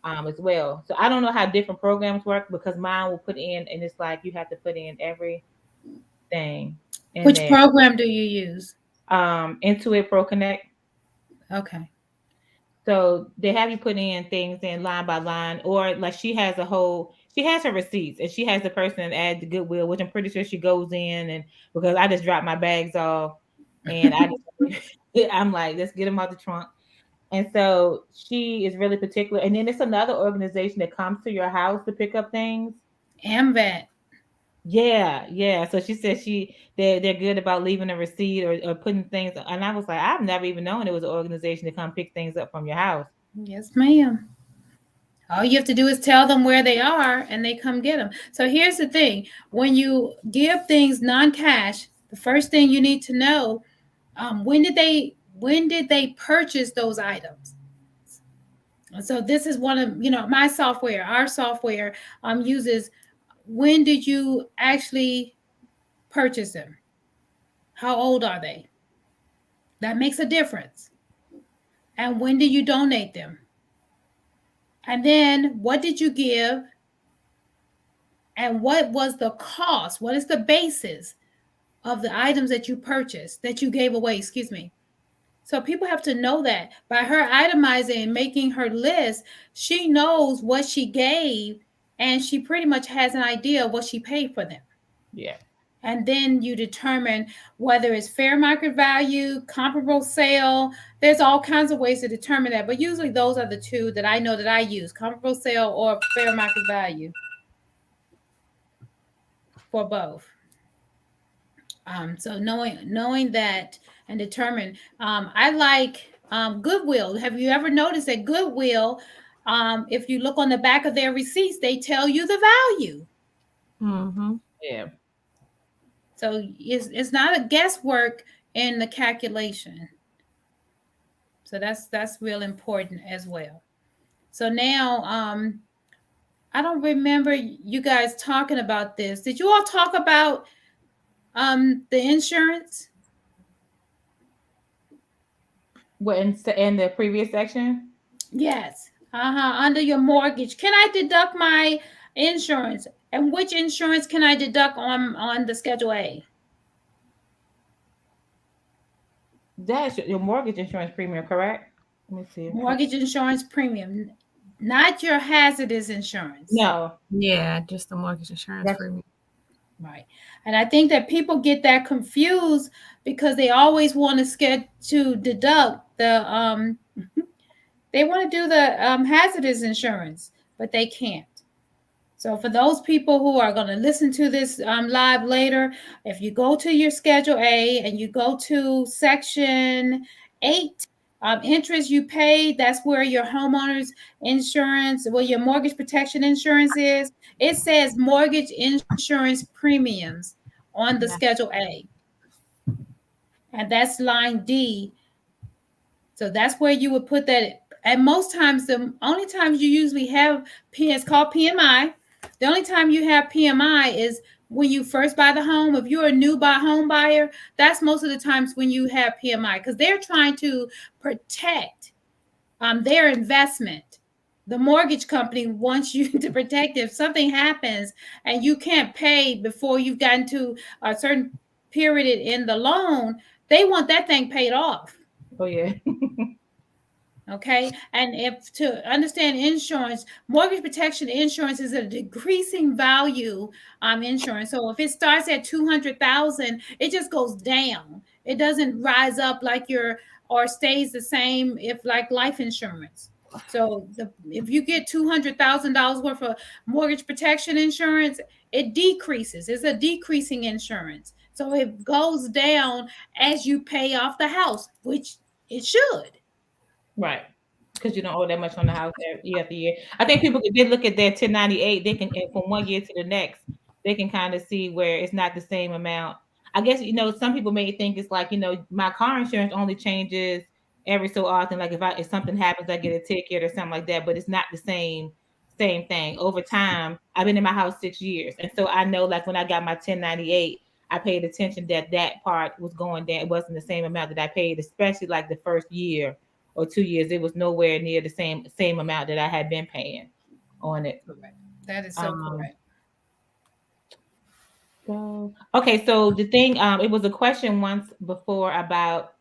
as well. So I don't know how different programs work, because mine will put in, and it's like you have to put in everything. Which program do you use? Intuit Pro Connect. Okay. So they have you put in things in line by line, or like she has her receipts, and she has the person add the Goodwill, which I'm pretty sure she goes in, and because I just dropped my bags off, and I'm like, let's get them out the trunk. And so she is really particular. And then it's another organization that comes to your house to pick up things. AMVET. Yeah. So she said they're good about leaving a receipt or putting things. And I was like, I've never even known it was an organization to come pick things up from your house. Yes, ma'am. All you have to do is tell them where they are, and they come get them. So here's the thing: when you give things non-cash, the first thing you need to know, when did they purchase those items? So this is one of my software. Our software uses, when did you actually purchase them? How old are they? That makes a difference. And when did you donate them? And then what did you give? And what was the cost? What is the basis of the items that you purchased, that you gave away? Excuse me. So people have to know that by her itemizing and making her list, she knows what she gave, and she pretty much has an idea of what she paid for them. Yeah. And then you determine whether it's fair market value, comparable sale. There's all kinds of ways to determine that. But usually those are the two that I know that I use: comparable sale or fair market value, for both. So knowing that and determine. I like Goodwill. Have you ever noticed that Goodwill, if you look on the back of their receipts, they tell you the value. Mm-hmm. Yeah. So it's not a guesswork in the calculation. So that's real important as well. So now I don't remember you guys talking about this. Did you all talk about the insurance? What, in the previous section? Yes. Under your mortgage. Can I deduct my insurance? And which insurance can I deduct on the Schedule A? That's your mortgage insurance premium, correct? Let me see. Mortgage insurance premium, not your hazardous insurance. No. Yeah, just the mortgage insurance premium. Right. And I think that people get that confused because they always want to deduct the they want to do the hazardous insurance, but they can't. So for those people who are going to listen to this live later, if you go to your Schedule A and you go to Section 8, interest you pay, that's where your homeowner's insurance, where your mortgage protection insurance is. It says mortgage insurance premiums on the Schedule A. And that's line D. So that's where you would put that. And most times, the only times you usually have, it's called PMI. The only time you have PMI is when you first buy the home. If you're a new home buyer, that's most of the times when you have PMI, because they're trying to protect their investment. The mortgage company wants you to protect if something happens and you can't pay before you've gotten to a certain period in the loan, they want that thing paid off. Oh yeah. Okay. And if to understand insurance, mortgage protection insurance is a decreasing value insurance. So if it starts at 200,000, it just goes down. It doesn't rise up like your or stays the same if like life insurance. So if you get $200,000 worth of mortgage protection insurance, it decreases. It's a decreasing insurance. So it goes down as you pay off the house, which it should. Right. Because you don't owe that much on the house year after year. I think people did look at their 1098. They can from one year to the next, they can kind of see where it's not the same amount. I guess some people may think it's like my car insurance only changes every so often. Like if something happens, I get a ticket or something like that. But it's not the same thing over time. I've been in my house 6 years, and so I know like when I got my 1098, I paid attention that part was going down. It wasn't the same amount that I paid, especially like the first year or 2 years. It was nowhere near the same amount that I had been paying on it. Correct. That is so correct. Okay, so the thing, it was a question once before about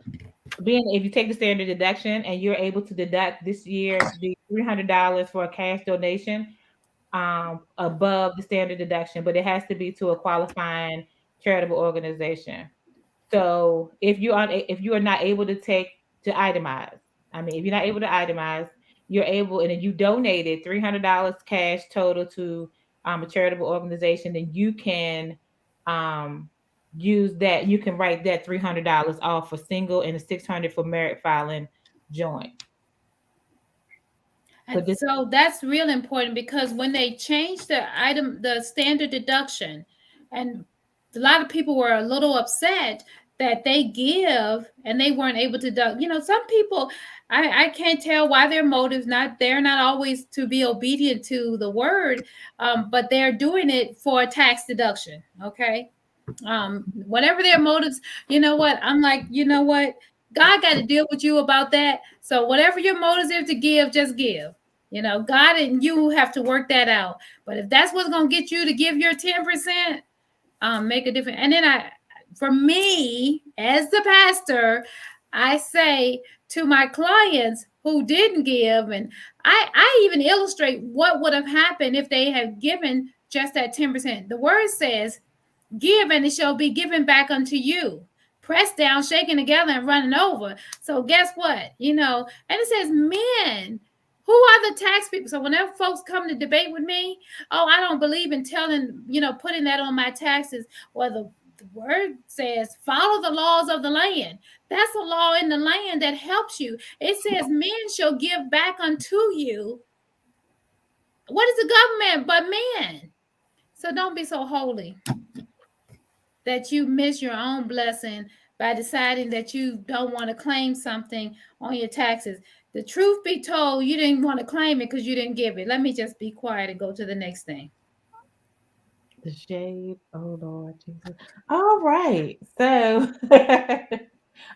if you take the standard deduction and you're able to deduct this year the $300 for a cash donation above the standard deduction, but it has to be to a qualifying charitable organization. So if you are not able to itemize, if you're not able to itemize, you're able, and if you donated $300 cash total to a charitable organization, then you can use that. You can write that $300 off for single and the $600 for merit filing joint. So that's real important, because when they changed the standard deduction, and a lot of people were a little upset that they give and they weren't able to deduct. Some people, I can't tell why their motives they're not always to be obedient to the word, but they're doing it for a tax deduction. Okay. Whatever their motives, you know what? I'm like, God got to deal with you about that. So whatever your motives is to give, just give. God and you have to work that out. But if that's what's going to get you to give your 10%, make a difference. And then for me, as the pastor, I say to my clients who didn't give, and I even illustrate what would have happened if they had given just that 10%. The word says, give and it shall be given back unto you. Pressed down, shaken together, and running over. So guess what? And it says men. Who are the tax people? So whenever folks come to debate with me, I don't believe in putting that on my taxes. Well, the word says, follow the laws of the land. That's a law in the land that helps you. It says, men shall give back unto you. What is the government but men? So don't be so holy that you miss your own blessing by deciding that you don't want to claim something on your taxes. The truth be told, you didn't want to claim it because you didn't give it. Let me just be quiet and go to the next thing. The shade. Oh Lord Jesus. All right. So if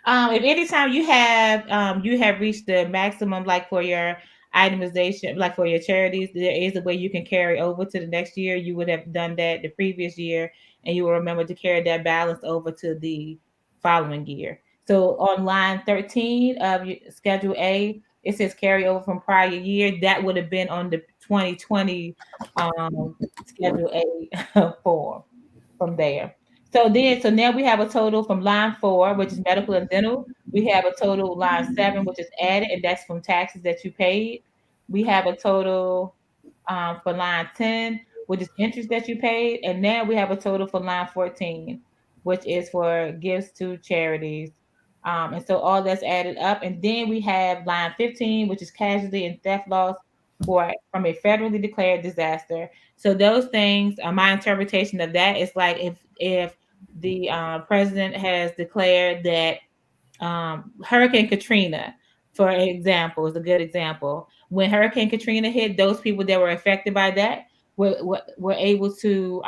anytime you have reached the maximum, like for your itemization, like for your charities, there is a way you can carry over to the next year. You would have done that the previous year, and you will remember to carry that balance over to the following year. So on line 13 of Schedule A, it says carry over from prior year. That would have been on the 2020 Schedule A form from there. So now we have a total from line 4, which is medical and dental. We have a total line 7, which is added, and that's from taxes that you paid. We have a total for line 10, which is interest that you paid. And now we have a total for line 14, which is for gifts to charities. And so all that's added up. And then we have line 15, which is casualty and theft loss from a federally declared disaster. So those things, my interpretation of that is like if the president has declared that Hurricane Katrina, for example, is a good example. When Hurricane Katrina hit, those people that were affected by that were able to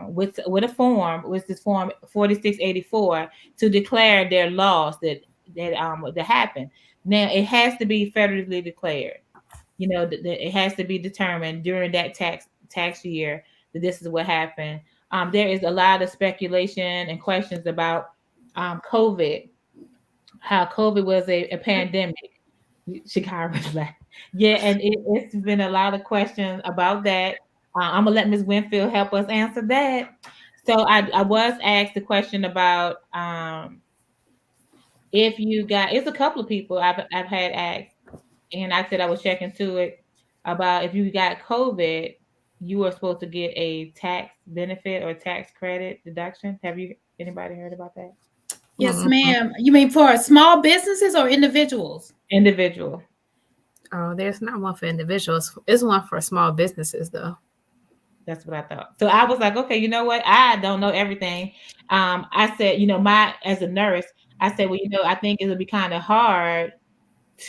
with a form, with this form 4684, to declare their loss that happened. Now it has to be federally declared. It has to be determined during that tax year that this is what happened. there is a lot of speculation and questions about COVID, how COVID was a pandemic. Shakira's like, yeah, and it's been a lot of questions about that. I'm gonna let Ms. Winfield help us answer that. So I was asked the question about if you got, it's a couple of people I've had asked, and I said I was checking to it about if you got COVID, you were supposed to get a tax benefit or tax credit deduction. Have you anybody heard about that? Yes, ma'am. You mean for small businesses or individuals? Individual. Oh, there's not one for individuals. It's one for small businesses, though. That's what I thought. So I was like, okay, you know what? I don't know everything. I said, as a nurse, I said, well, I think it'll be kind of hard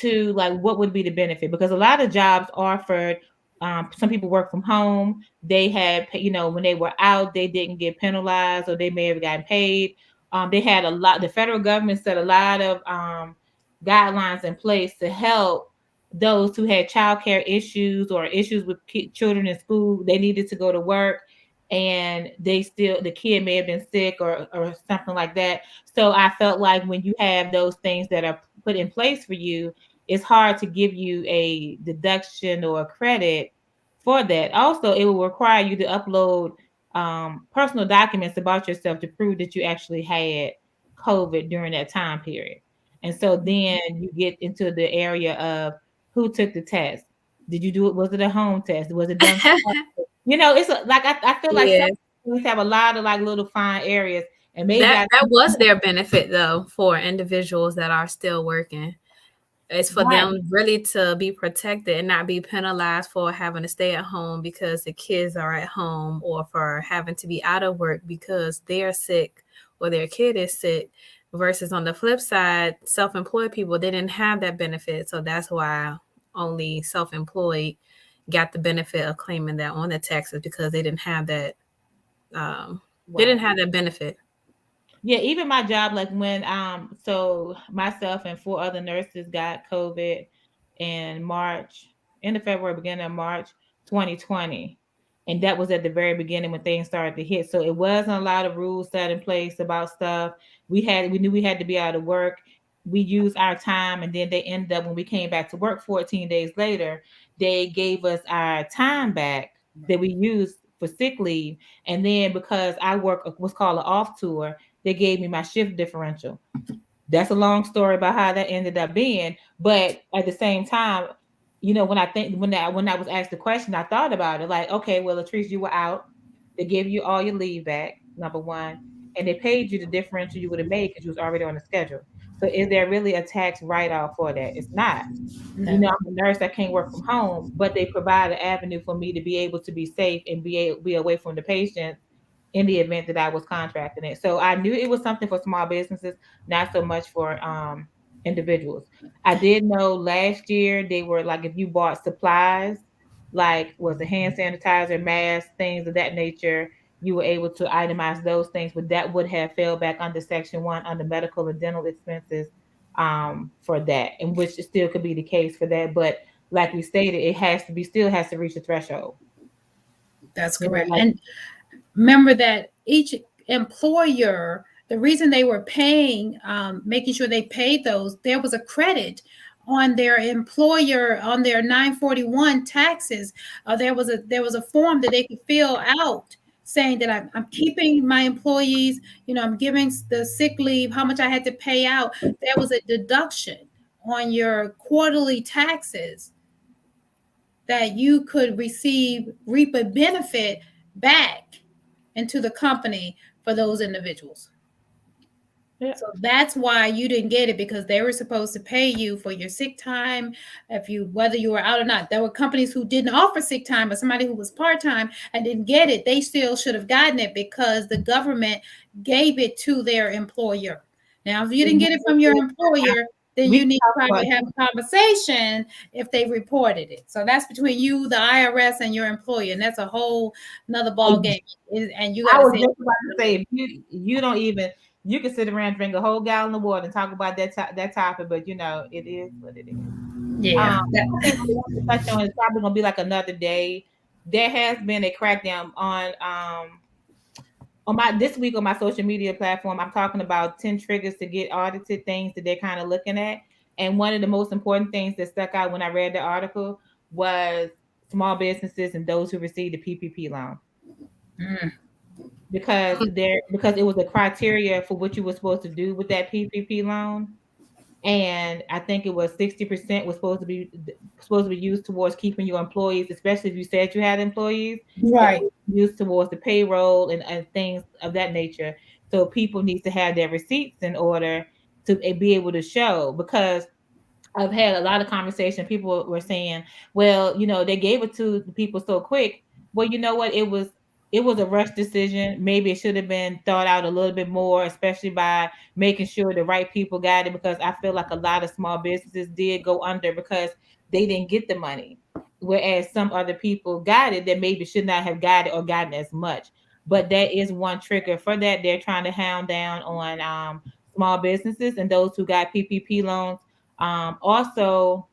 to like, what would be the benefit? Because a lot of jobs offered, some people work from home. They had, when they were out, they didn't get penalized or they may have gotten paid. They had the federal government set a lot of guidelines in place to help those who had childcare issues or issues with children in school. They needed to go to work and the kid may have been sick or something like that. So I felt like when you have those things that are put in place for you, it's hard to give you a deduction or a credit for that. Also, it will require you to upload personal documents about yourself to prove that you actually had COVID during that time period. And so then you get into the area of who took the test. Did you do it? Was it a home test? Was it done? It's like I feel like some schools have a lot of like little fine areas, and maybe that was their benefit though for individuals that are still working. It's for them really to be protected and not be penalized for having to stay at home because the kids are at home, or for having to be out of work because they're sick or their kid is sick. Versus on the flip side, self-employed people, they didn't have that benefit. So that's why only self-employed got the benefit of claiming that on the taxes, because they didn't have that. They didn't have that benefit. Yeah, even my job, like when so myself and 4 other nurses got COVID in March, end of February, beginning of March 2020. And that was at the very beginning when things started to hit. So it wasn't a lot of rules set in place about stuff. We knew we had to be out of work. We used our time, and then they ended up, when we came back to work 14 days later, they gave us our time back that we used for sick leave. And then because I work what's called an off tour, they gave me my shift differential. That's a long story about how that ended up being. But at the same time, when I was asked the question, I thought about it like, okay, well, Latrice, you were out. They gave you all your leave back, number one, and they paid you the differential you would have made because you was already on the schedule. So is there really a tax write-off for that? It's not. No. I'm a nurse that can't work from home, but they provide an avenue for me to be able to be safe and be away from the patient in the event that I was contracting it. So I knew it was something for small businesses, not so much for individuals. I did know last year they were like, if you bought supplies, like was the hand sanitizer, masks, things of that nature, you were able to itemize those things, but that would have fell back under Section 1 under medical and dental expenses for that, and which still could be the case for that. But like we stated, it still has to reach a threshold. That's correct. And remember that each employer, the reason they were paying, making sure they paid those, there was a credit on their employer, on their 941 taxes. There was a form that they could fill out saying that I'm keeping my employees, I'm giving the sick leave, how much I had to pay out. There was a deduction on your quarterly taxes that you could reap a benefit back into the company for those individuals. Yeah. So that's why you didn't get it, because they were supposed to pay you for your sick time, whether you were out or not. There were companies who didn't offer sick time, but somebody who was part-time and didn't get it, they still should have gotten it because the government gave it to their employer. Now, if you didn't get it from your employer, then you need to probably have a conversation if they reported it. So that's between you, the IRS, and your employer, and that's a whole another ball game. And you got to say, you don't even. You can sit around and drink a whole gallon of water and talk about that topic, but it is what it is. Yeah. It's probably gonna be like another day. There has been a crackdown on this week on my social media platform, I'm talking about 10 triggers to get audited, things that they're kind of looking at. And one of the most important things that stuck out when I read the article was small businesses and those who received the PPP loan. Because it was a criteria for what you were supposed to do with that PPP loan. And I think it was 60% was supposed to be used towards keeping your employees, especially if you said you had employees, Right. used towards the payroll and things of that nature. So people need to have their receipts in order to be able to show, because I've had a lot of conversation. People were saying, well, they gave it to the people so quick. Well, you know what? It was a rush decision. Maybe it should have been thought out a little bit more, especially by making sure the right people got it, because I feel like a lot of small businesses did go under because they didn't get the money. Whereas some other people got it that maybe should not have got it or gotten as much. But that is one trigger for that. They're trying to hound down on small businesses and those who got PPP loans. Also,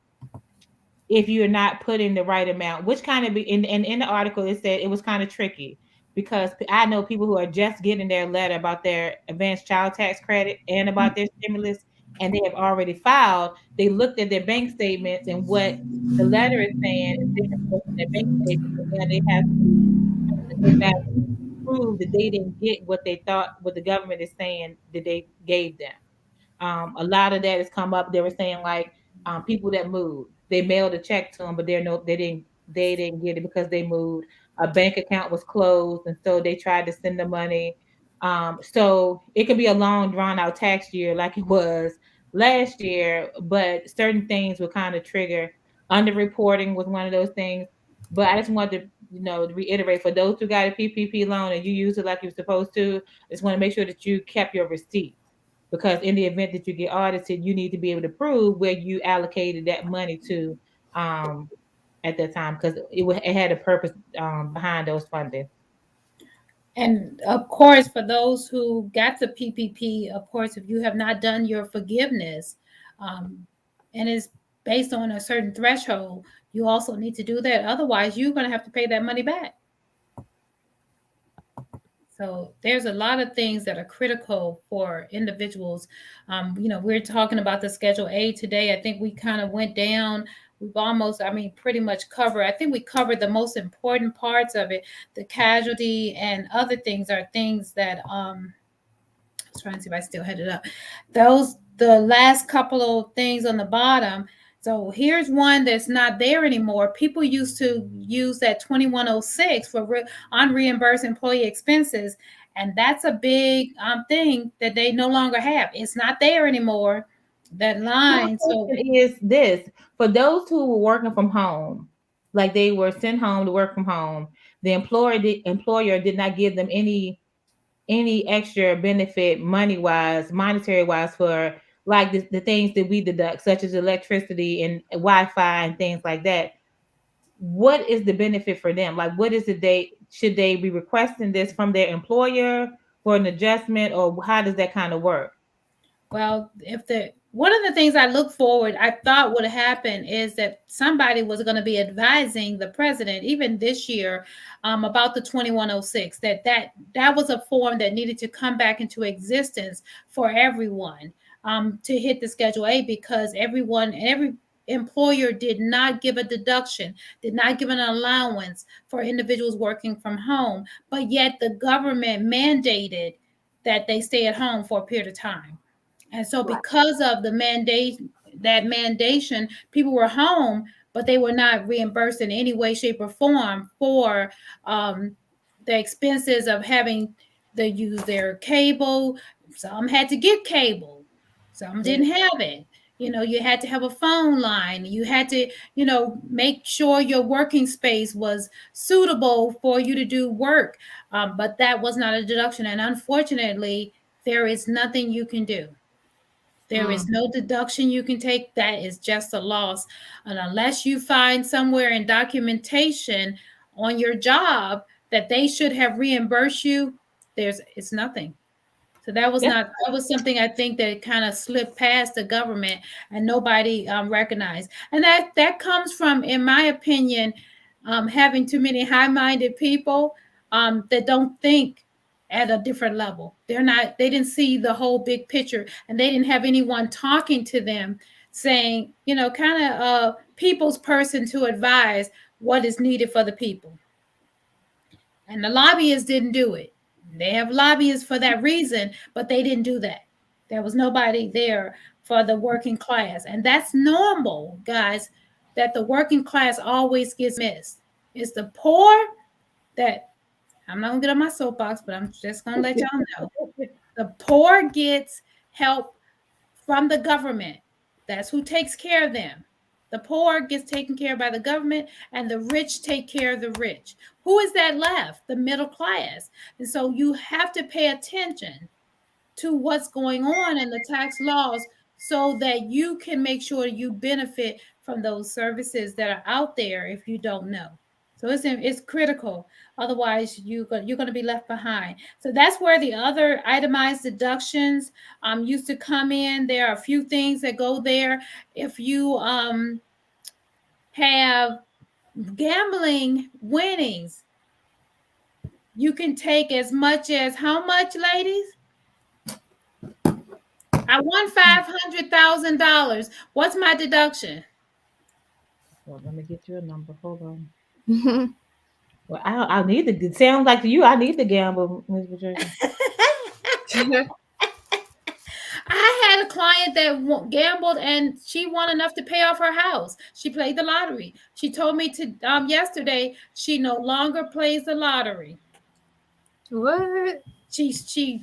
if you're not putting the right amount, which kind of be in the article, it said it was kind of tricky because I know people who are just getting their letter about their advanced child tax credit and about their stimulus, and they have already filed. They looked at their bank statements, and what the letter is saying is different from their bank statements, and now they have to go back and prove that they didn't get what they thought, what the government is saying that they gave them. A lot of that has come up. They were saying like people that moved, they mailed a check to them, but they didn't get it because they moved. A bank account was closed, and so they tried to send the money. So it could be a long, drawn out tax year like it was last year, but certain things will kind of trigger. Underreporting was one of those things. But I just wanted to, reiterate for those who got a PPP loan and you used it like you're supposed to. I just want to make sure that you kept your receipts, because in the event that you get audited, you need to be able to prove where you allocated that money to at that time, because it had a purpose behind those funding. And of course, for those who got the PPP, of course, if you have not done your forgiveness, and it's based on a certain threshold, you also need to do that. Otherwise, you're going to have to pay that money back. So there's a lot of things that are critical for individuals. We're talking about the Schedule A today. I think we kind of went down. We've almost, pretty much covered. I think we covered the most important parts of it. The casualty and other things are things that I was trying to see if I still had it up. The last couple of things on the bottom. So here's one that's not there anymore. People used to use that 2106 for unreimbursed employee expenses, and that's a big thing that they no longer have. It's not there anymore. That line. So is this for those who were working from home, like they were sent home to work from home. The employer did not give them any extra benefit monetary wise for like the things that we deduct, such as electricity and Wi-Fi and things like that. What is the benefit for them? Like, what is it should they be requesting this from their employer for an adjustment, or how does that kind of work? Well, one of the things I thought would happen is that somebody was going to be advising the president, even this year, about the 2106, that was a form that needed to come back into existence for everyone to hit the Schedule A, because every employer did not give a deduction, did not give an allowance for individuals working from home, but yet the government mandated that they stay at home for a period of time. And so because of the mandation, people were home, but they were not reimbursed in any way, shape, or form for the expenses of having to use their cable. Some had to get cable. Some didn't have it. You had to have a phone line. You had to, make sure your working space was suitable for you to do work. But that was not a deduction. And unfortunately, there is nothing you can do. There is no deduction you can take. That is just a loss. And unless you find somewhere in documentation on your job that they should have reimbursed you, it's nothing. So that was something I think that kind of slipped past the government and nobody recognized. And that comes from, in my opinion, having too many high-minded people that don't think at a different level. They didn't see the whole big picture, and they didn't have anyone talking to them saying, kind of people's person to advise what is needed for the people. And the lobbyists didn't do it. They have lobbyists for that reason, but they didn't do that. There was nobody there for the working class. And that's normal, guys, that the working class always gets missed. It's the poor that, I'm not going to get on my soapbox, but I'm just going to let y'all know. The poor gets help from the government. That's who takes care of them. The poor gets taken care of by the government, and the rich take care of the rich. Who is that left? The middle class. And so you have to pay attention to what's going on in the tax laws so that you can make sure you benefit from those services that are out there if you don't know. So it's critical. Otherwise, you're going to be left behind. So that's where the other itemized deductions used to come in. There are a few things that go there. If you have gambling winnings, you can take as much as how much, ladies? I won $500,000. What's my deduction? Well, let me get you a number. Hold on. Well, I need to. It sounds like to you, I need to gamble, Ms. Patricia. I had a client that gambled, and she won enough to pay off her house. She played the lottery. She told me to yesterday she no longer plays the lottery. What? She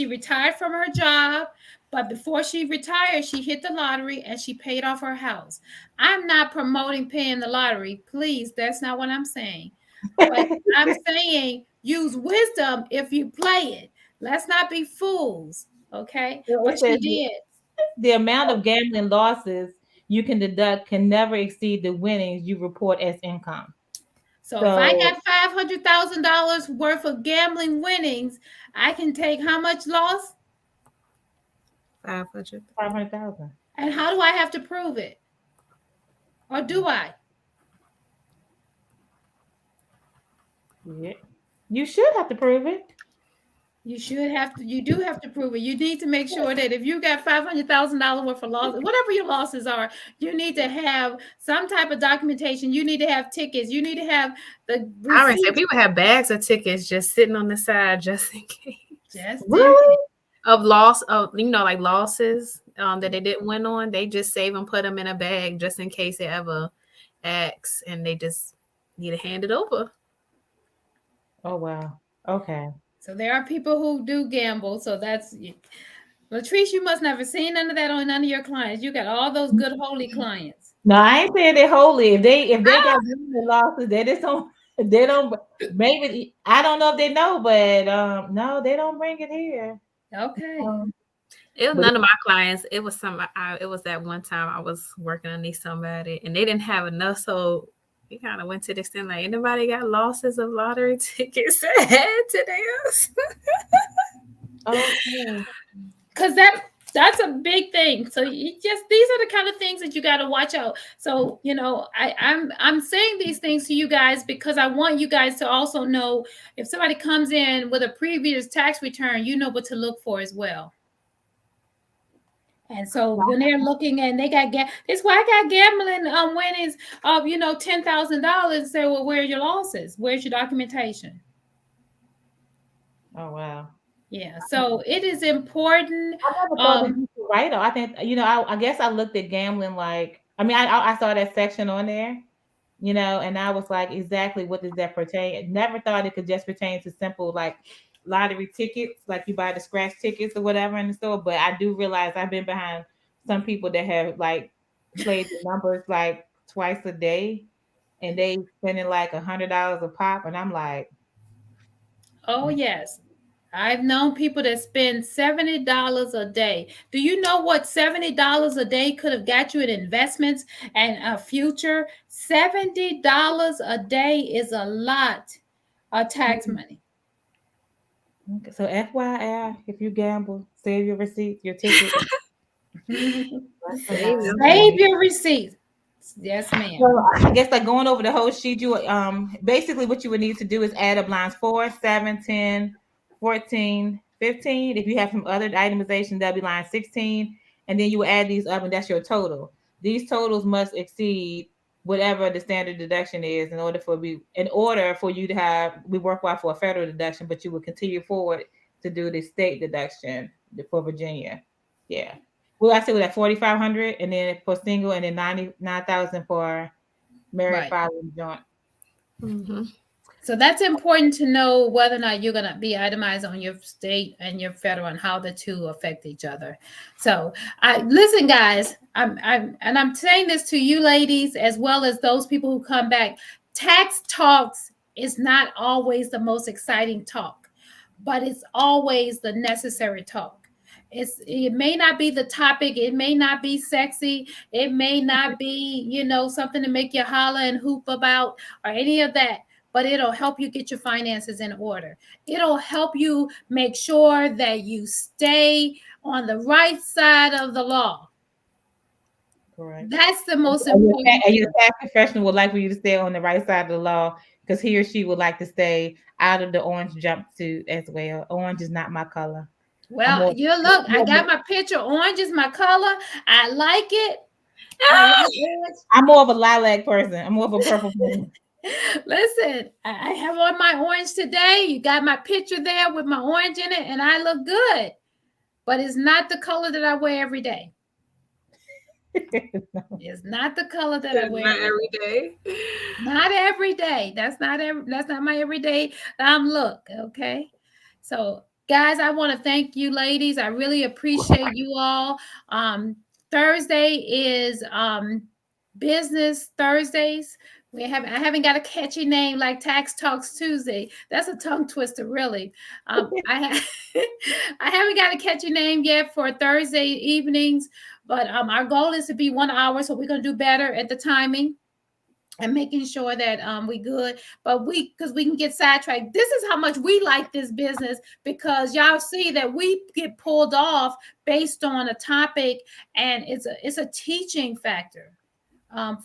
retired from her job, but before she retired, she hit the lottery and she paid off her house. I'm not promoting paying the lottery. Please, that's not what I'm saying. But I'm saying use wisdom if you play it. Let's not be fools, okay? But she did. The amount of gambling losses you can deduct can never exceed the winnings you report as income. So if I got $500,000 worth of gambling winnings, I can take how much loss? 500,000. And how do I have to prove it? Or do I? Yeah. You should have to prove it. You do have to prove it. You need to make sure that if you got $500,000 worth of losses, whatever your losses are, you need to have some type of documentation. You need to have tickets. You need to have the receipts. I would say people have bags of tickets just sitting on the side just in case. Really? Of loss of like losses that they didn't win on. They just save and put them in a bag just in case they ever ask, and they just need to hand it over. Oh wow. Okay. So there are people who do gamble. So that's Latrice, you must never seen none of that on none of your clients. You got all those good holy clients. No, I ain't saying they're holy. If they got losses, they don't maybe I don't know if they know, but no, they don't bring it here. Okay. It was none of my clients. It was it was that one time I was working underneath somebody and they didn't have enough, so we kind of went to the extent like anybody got losses of lottery tickets to add to theirs. Okay. Because that's a big thing. So these are the kind of things that you got to watch out. So I'm saying these things to you guys because I want you guys to also know if somebody comes in with a previous tax return, you know what to look for as well. And so when they're looking and they got it's why I got gambling winnings of $10,000. Say, well, where are your losses? Where's your documentation? Oh wow. Yeah, so it is important. I never thought that you could write it. I think I guess I looked at gambling like I saw that section on there, and I was like, exactly what does that pertain? I never thought it could just pertain to simple like lottery tickets, like you buy the scratch tickets or whatever in the store. But I do realize I've been behind some people that have like played the numbers like twice a day, and they spending like $100 a pop, and I'm like, oh yes, I've known people that spend $70 a day. Do you know what $70 a day could have got you in investments and a future? $70 a day is a lot of tax money. okay. So FYI, if you gamble, save your receipts, your tickets. Save your receipts. Yes, ma'am. So I guess like going over the whole sheet, you basically what you would need to do is add up lines 4, 7, 10, 14, 15. If you have some other itemization, that'll be line 16. And then you will add these up, and that's your total. These totals must exceed whatever the standard deduction is in order for you to have we worthwhile for a federal deduction, but you will continue forward to do the state deduction for Virginia. Yeah. Well, I said with that 4,500, and then for single, and then 99,000 for married Right. filing joint. Mm-hmm. So that's important to know whether or not you're going to be itemized on your state and your federal and how the two affect each other. So listen, guys, I'm saying this to you ladies, as well as those people who come back. Tax talks is not always the most exciting talk, but it's always the necessary talk. It may not be the topic, it may not be sexy, it may not be, something to make you holler and hoop about or any of that, but it'll help you get your finances in order. It'll help you make sure that you stay on the right side of the law. Correct. That's the most important. And your tax professional would like for you to stay on the right side of the law, because he or she would like to stay out of the orange jumpsuit as well. Orange is not my color. Well, look, I got my picture. Orange is my color. I like it. I'm more of a lilac person. I'm more of a purple person. Listen, I have on my orange today. You got my picture there with my orange in it, and I look good. But it's not the color that I wear every day. No. It's not the color that I wear. Not every day. Not every day. That's not my everyday look. Okay. So, guys, I want to thank you, ladies. I really appreciate you all. Thursday is Business Thursdays. I haven't got a catchy name like Tax Talks Tuesday. That's a tongue twister, really. I haven't got a catchy name yet for Thursday evenings, but our goal is to be 1 hour, so we're going to do better at the timing and making sure that we good. But because we can get sidetracked. This is how much we like this business, because y'all see that we get pulled off based on a topic, and it's a teaching factor.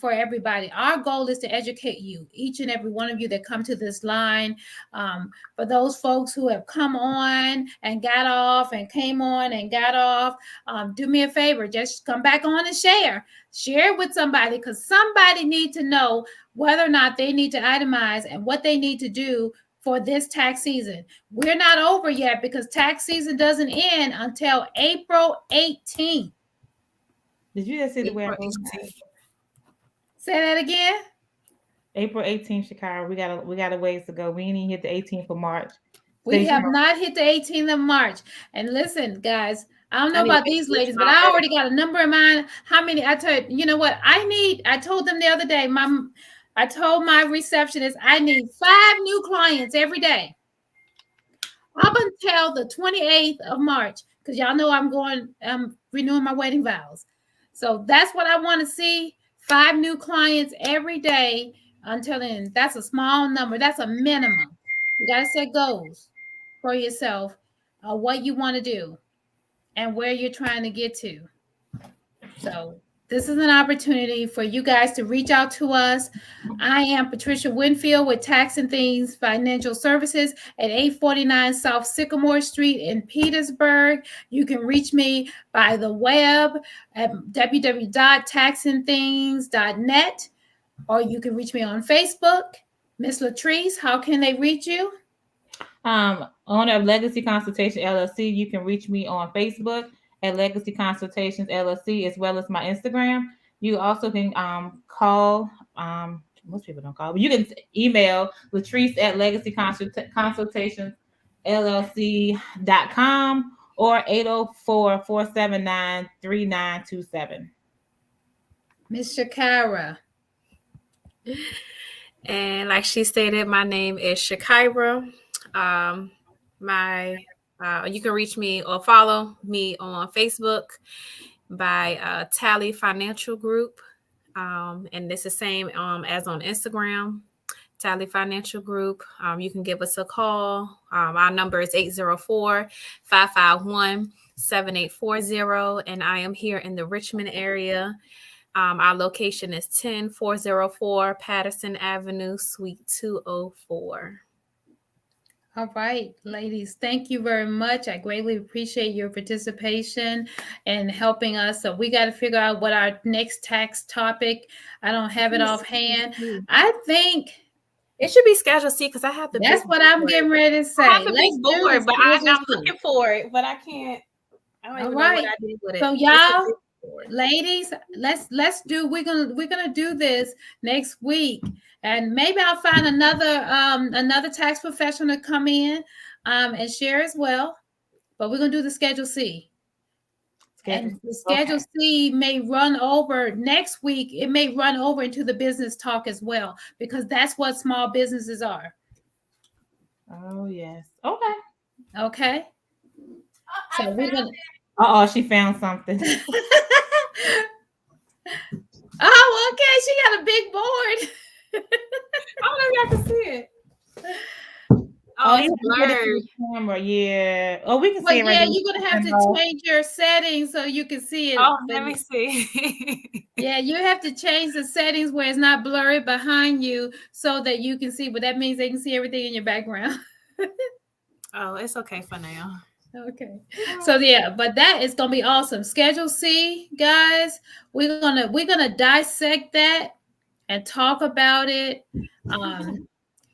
For everybody. Our goal is to educate you, each and every one of you that come to this line. For those folks who have come on and got off and came on and got off, do me a favor, just come back on and share it with somebody, because somebody needs to know whether or not they need to itemize and what they need to do for this tax season. We're not over yet, because tax season doesn't end until April 18th. Did you just see the way I Say that again. April 18th, Chicago. We got a ways to go. We ain't even hit the 18th of March. We have not hit the 18th of March. And listen, guys, I don't know about these ladies, but I already got a number in mind. How many? I told I told them the other day, I told my receptionist I need 5 new clients every day up until the 28th of March, because y'all know I'm renewing my wedding vows. So that's what I want to see. 5 new clients every day until then. That's a small number. That's a minimum. You got to set goals for yourself, what you want to do and where you're trying to get to. So this is an opportunity for you guys to reach out to us. I am Patricia Winfield with Tax and Things Financial Services at 849 South Sycamore Street in Petersburg. You can reach me by the web at www.taxandthings.net, or you can reach me on Facebook. Miss Latrice, how can they reach you? Owner of Legacy Consultation LLC. You can reach me on Facebook at Legacy Consultations LLC, as well as my Instagram. You also can call. Most people don't call, but you can email Latrice at legacyconsultationsllc.com or 804-479-3927. Miss Shakira. And like she stated, my name is Shakira. You can reach me or follow me on Facebook by Tally Financial Group. And it's the same as on Instagram, Tally Financial Group. You can give us a call. Our number is 804-551-7840. And I am here in the Richmond area. Our location is 10404 Patterson Avenue, Suite 204. All right, ladies, thank you very much. I greatly appreciate your participation and helping us. So we got to figure out what our next tax topic. I don't have it offhand. I think It should be Schedule C because I have the that's big what I'm board. getting ready to say. I have the Let's big do board, the but Schedule I'm C. looking for it, but I can't. I don't All even know what right. I did with it. So It's a y'all, big board. ladies, let's do. We're gonna do this next week, and maybe I'll find another tax professional to come in and share as well. But we're gonna do the Schedule C. And the Schedule C may run over next week. It may run over into the business talk as well, because that's what small businesses are. Oh yes. Okay. Okay. So we're gonna. Oh, she found something. Oh, okay. She got a big board. I don't know if y'all can see it. Oh, It's you have to get it to blurred. the camera. Yeah. Oh, we can Well, see it right yeah, there. you're gonna have to change your settings so you can see it. Oh, but let me see. yeah, you have to change the settings where it's not blurry behind you so that you can see. But that means they can see everything in your background. Oh, it's okay for now. Okay. So yeah, but that is gonna be awesome. Schedule C, guys. We're gonna dissect that and talk about it.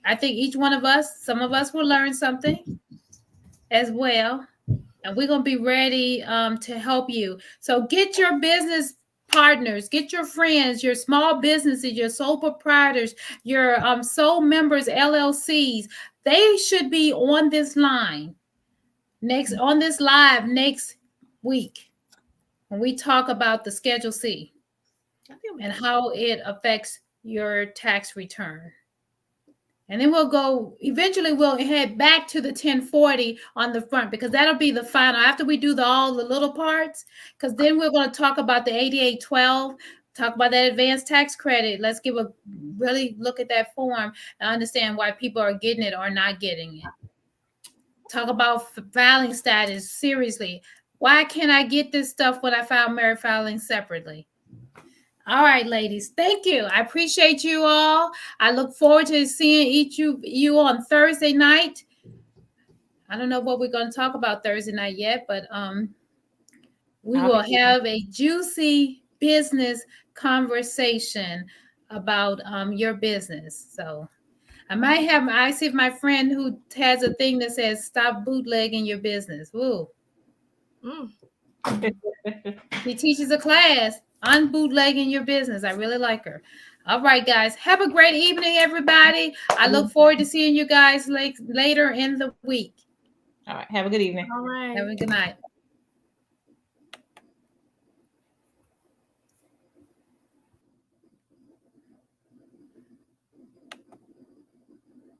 I think each one of us, some of us will learn something as well. And we're going to be ready to help you. So get your business partners, get your friends, your small businesses, your sole proprietors, your sole members, LLCs. They should be on this line on this live next week when we talk about the Schedule C and how it affects your tax return. And then eventually we'll head back to the 1040 on the front, because that'll be the final after we do all the little parts, because then we're going to talk about the 8812, talk about that advanced tax credit. Let's really look at that form and understand why people are getting it or not getting it. Talk about filing status. Seriously, why can't I get this stuff when I file married filing separately? All right, ladies. Thank you. I appreciate you all. I look forward to seeing each of you on Thursday night. I don't know what we're going to talk about Thursday night yet, but we will have a juicy business conversation about your business. So I see my friend who has a thing that says stop bootlegging your business. Woo. She teaches a class on bootlegging your business. I really like her. All right, guys. Have a great evening, everybody. I look forward to seeing you guys later in the week. All right. Have a good evening. All right. Have a good night.